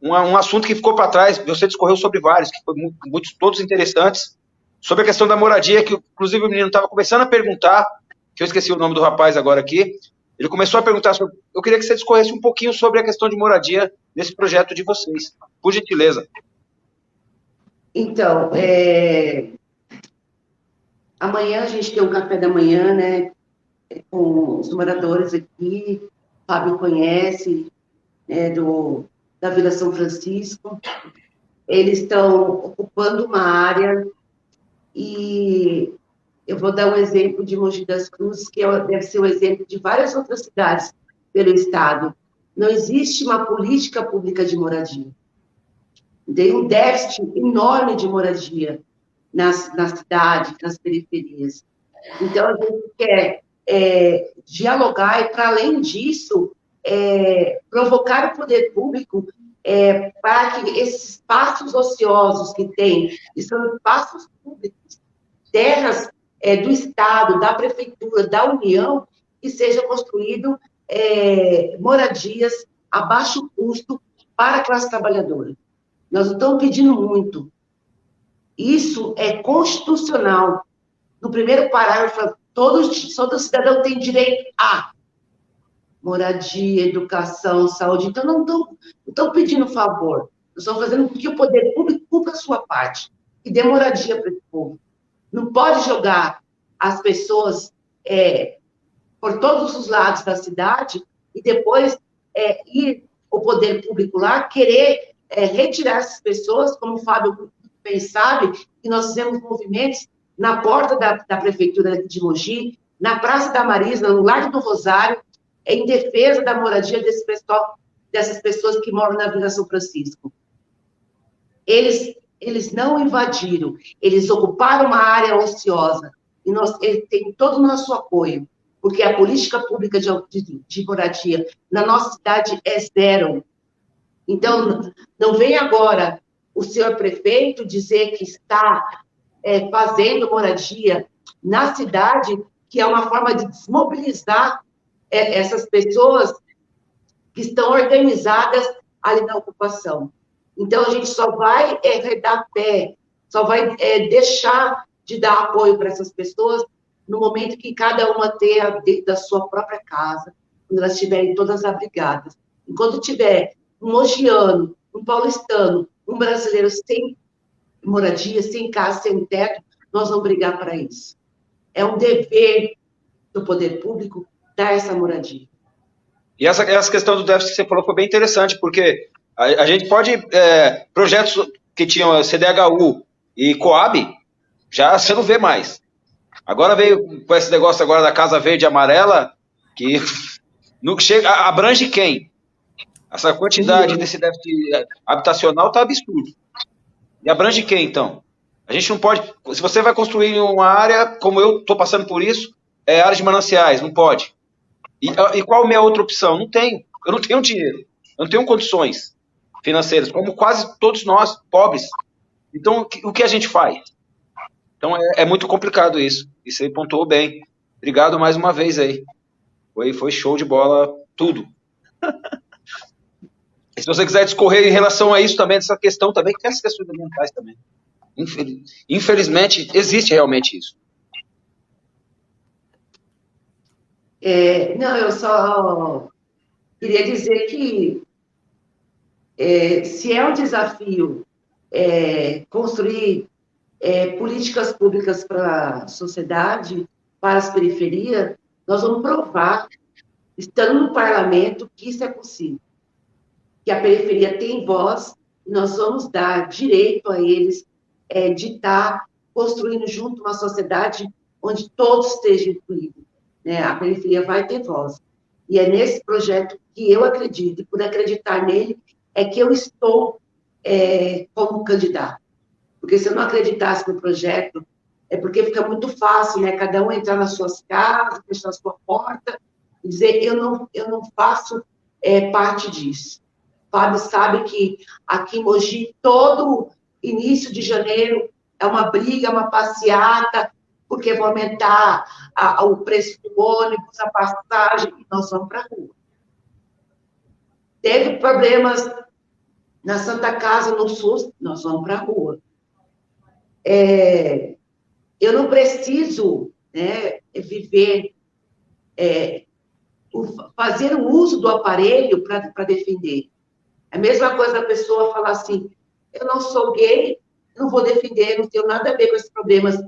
um assunto que ficou para trás, você discorreu sobre vários, que foram todos interessantes, sobre a questão da moradia, que inclusive o menino estava começando a perguntar, que eu esqueci o nome do rapaz agora aqui, ele começou a perguntar sobre, eu queria que você discorresse um pouquinho sobre a questão de moradia nesse projeto de vocês, por gentileza. Então, amanhã a gente tem um café da manhã, né? com os moradores aqui, o Fábio conhece, né, da Vila São Francisco. Eles estão ocupando uma área e eu vou dar um exemplo de Mogi das Cruzes, que deve ser um exemplo de várias outras cidades pelo Estado. Não existe uma política pública de moradia. Tem um déficit enorme de moradia na cidade, nas periferias. Então, a gente quer dialogar e, para além disso, provocar o poder público para que esses espaços ociosos que tem, que são espaços públicos, terras do Estado, da Prefeitura, da União, que sejam construídas moradias a baixo custo para a classe trabalhadora. Nós não estamos pedindo muito. Isso é constitucional. No primeiro parágrafo, todo cidadão tem direito a moradia, educação, saúde. Então, não estão pedindo favor. Nós estamos fazendo com que o poder público cumpra a sua parte e dê moradia para esse povo. Não pode jogar as pessoas por todos os lados da cidade e depois ir o poder público lá querer retirar essas pessoas, como o Fábio bem sabe, que nós fizemos movimentos na porta da Prefeitura de Mogi, na Praça da Marisa, no Largo do Rosário, em defesa da moradia dessas pessoas que moram na Vila São Francisco. Eles não invadiram, eles ocuparam uma área ociosa, e eles têm todo o nosso apoio, porque a política pública de moradia na nossa cidade é zero. Então, não vem agora o senhor prefeito dizer que está fazendo moradia na cidade, que é uma forma de desmobilizar essas pessoas que estão organizadas ali na ocupação. Então, a gente só vai redar pé, só vai deixar de dar apoio para essas pessoas no momento que cada uma tenha dentro da sua própria casa, quando elas estiverem todas abrigadas. Enquanto tiver um mogiano, um paulistano, um brasileiro sem moradia, sem casa, sem teto, nós vamos brigar para isso. É um dever do poder público dar essa moradia. E essa questão do déficit que você falou foi bem interessante, porque a gente pode... projetos que tinham CDHU e Coab, já você não vê mais. Agora veio com esse negócio agora da Casa Verde e Amarela, que abrange quem? Essa quantidade desse déficit habitacional está absurdo. E abrange quem, então? A gente não pode... Se você vai construir uma área, como eu estou passando por isso, área de mananciais, não pode. E qual a minha outra opção? Não tenho. Eu não tenho dinheiro. Eu não tenho condições financeiras, como quase todos nós, pobres. Então, o que a gente faz? Então, é muito complicado isso. Isso aí pontuou bem. Obrigado mais uma vez aí. Foi show de bola, tudo. E se você quiser discorrer em relação a isso também, dessa questão também, que tem as questões ambientais também. Infelizmente, existe realmente isso. Não, eu só queria dizer que se é um desafio construir políticas públicas para a sociedade, para as periferias, nós vamos provar, estando no parlamento, que isso é possível. Que a periferia tem voz, e nós vamos dar direito a eles de estar construindo junto uma sociedade onde todos estejam incluídos. Né? A periferia vai ter voz. E é nesse projeto que eu acredito, e por acreditar nele, é que eu estou como candidato. Porque se eu não acreditasse no projeto, é porque fica muito fácil, né? Cada um entrar nas suas casas, fechar a sua porta, e dizer, eu não faço parte disso. O Fábio sabe que aqui em Mogi, todo início de janeiro, é uma briga, uma passeata, porque vão aumentar o preço do ônibus, a passagem, e nós vamos para a rua. Teve problemas na Santa Casa, no SUS, nós vamos para a rua. Eu não preciso viver, fazer o uso do aparelho para defender. É a mesma coisa a pessoa falar assim, eu não sou gay, não vou defender, não tenho nada a ver com esses problemas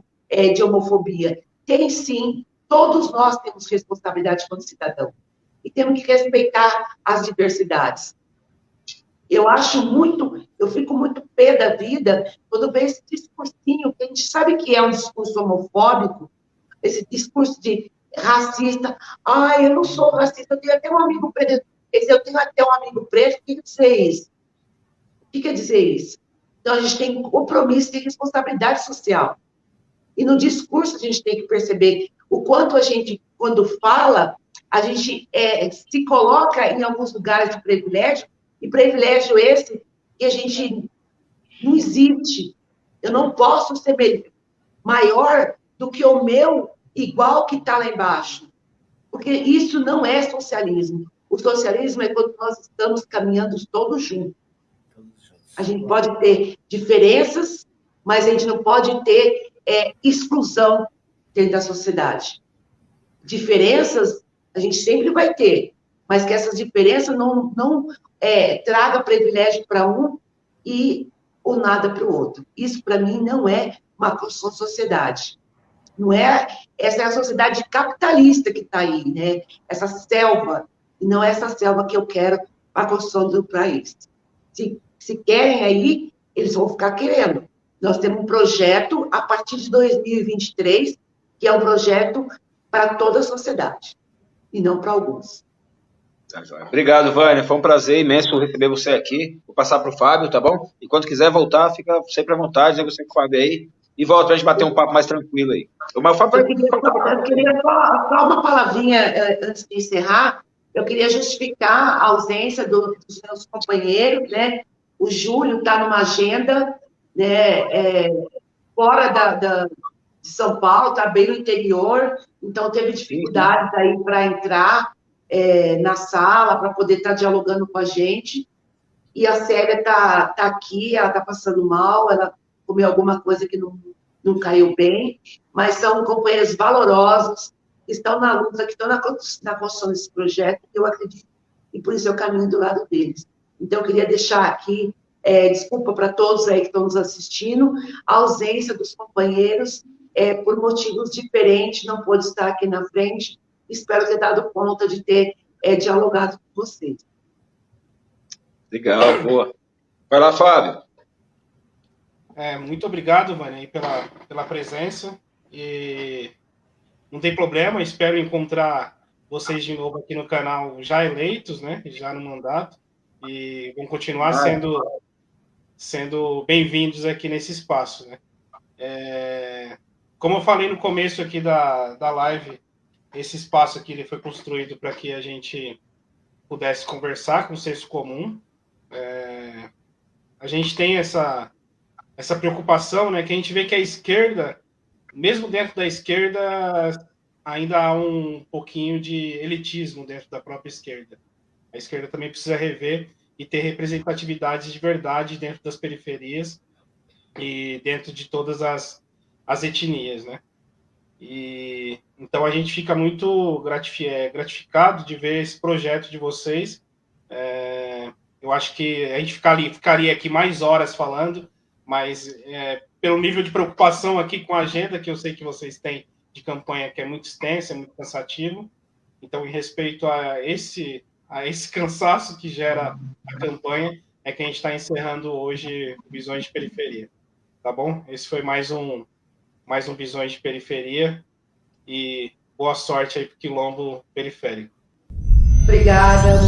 de homofobia. Tem sim, todos nós temos responsabilidade como cidadão. E temos que respeitar as diversidades. Eu fico muito pé da vida quando vejo esse discursinho, que a gente sabe que é um discurso homofóbico, esse discurso de racista. Eu não sou racista, eu tenho até um amigo preto. Eu tenho até um amigo preto, o que quer dizer isso? O que quer dizer isso? Então, a gente tem compromisso e responsabilidade social. E no discurso a gente tem que perceber o quanto a gente, quando fala, a gente se coloca em alguns lugares de privilégio, e privilégio esse que a gente não existe. Eu não posso ser maior do que o meu igual que está lá embaixo. Porque isso não é socialismo. O socialismo é quando nós estamos caminhando todos juntos. A gente pode ter diferenças, mas a gente não pode ter exclusão dentro da sociedade. Diferenças a gente sempre vai ter, mas que essas diferenças não traga privilégio para um e o nada para o outro. Isso, para mim, não é uma construção de sociedade. Não é, essa é a sociedade capitalista que está aí, né? Essa selva, e não é essa selva que eu quero para a construção do país. Se querem aí, eles vão ficar querendo. Nós temos um projeto, a partir de 2023, que é um projeto para toda a sociedade, e não para alguns. Obrigado, Vânia. Foi um prazer imenso receber você aqui. Vou passar para o Fábio, tá bom? E quando quiser voltar, fica sempre à vontade, negocia com o Fábio aí. E volta para a gente bater um papo mais tranquilo aí. Eu queria só uma palavrinha antes de encerrar. Eu queria justificar a ausência dos meus companheiros, né? O Júlio está numa agenda, né, fora de São Paulo, está bem no interior, então teve dificuldades aí para entrar na sala, para poder estar dialogando com a gente. E a Célia está aqui, ela está passando mal, ela comeu alguma coisa que não caiu bem, mas são companheiros valorosos, que estão na luta, que estão na construção desse projeto, eu acredito, e por isso eu caminho do lado deles. Então, eu queria deixar aqui, desculpa para todos aí que estão nos assistindo, a ausência dos companheiros, por motivos diferentes, não pôde estar aqui na frente, espero ter dado conta de ter dialogado com vocês. Legal, boa. Vai lá, Fábio. Muito obrigado, Vânia, pela presença. E não tem problema, espero encontrar vocês de novo aqui no canal já eleitos, né? Já no mandato. E vão continuar sendo bem-vindos aqui nesse espaço, né? Como eu falei no começo aqui da live, esse espaço aqui ele foi construído para que a gente pudesse conversar com o senso comum. A gente tem essa preocupação, né, que a gente vê que a esquerda, mesmo dentro da esquerda, ainda há um pouquinho de elitismo dentro da própria esquerda. A esquerda também precisa rever e ter representatividade de verdade dentro das periferias e dentro de todas as etnias, né? E então a gente fica muito gratificado de ver esse projeto de vocês. Eu acho que a gente ficaria aqui mais horas falando, mas pelo nível de preocupação aqui com a agenda que eu sei que vocês têm de campanha, que é muito extensa, é muito cansativo, então em respeito a esse cansaço que gera a campanha, é que a gente está encerrando hoje Visões de Periferia, tá bom? Esse foi mais um Visões de Periferia e boa sorte aí pro Quilombo Periférico. Obrigada.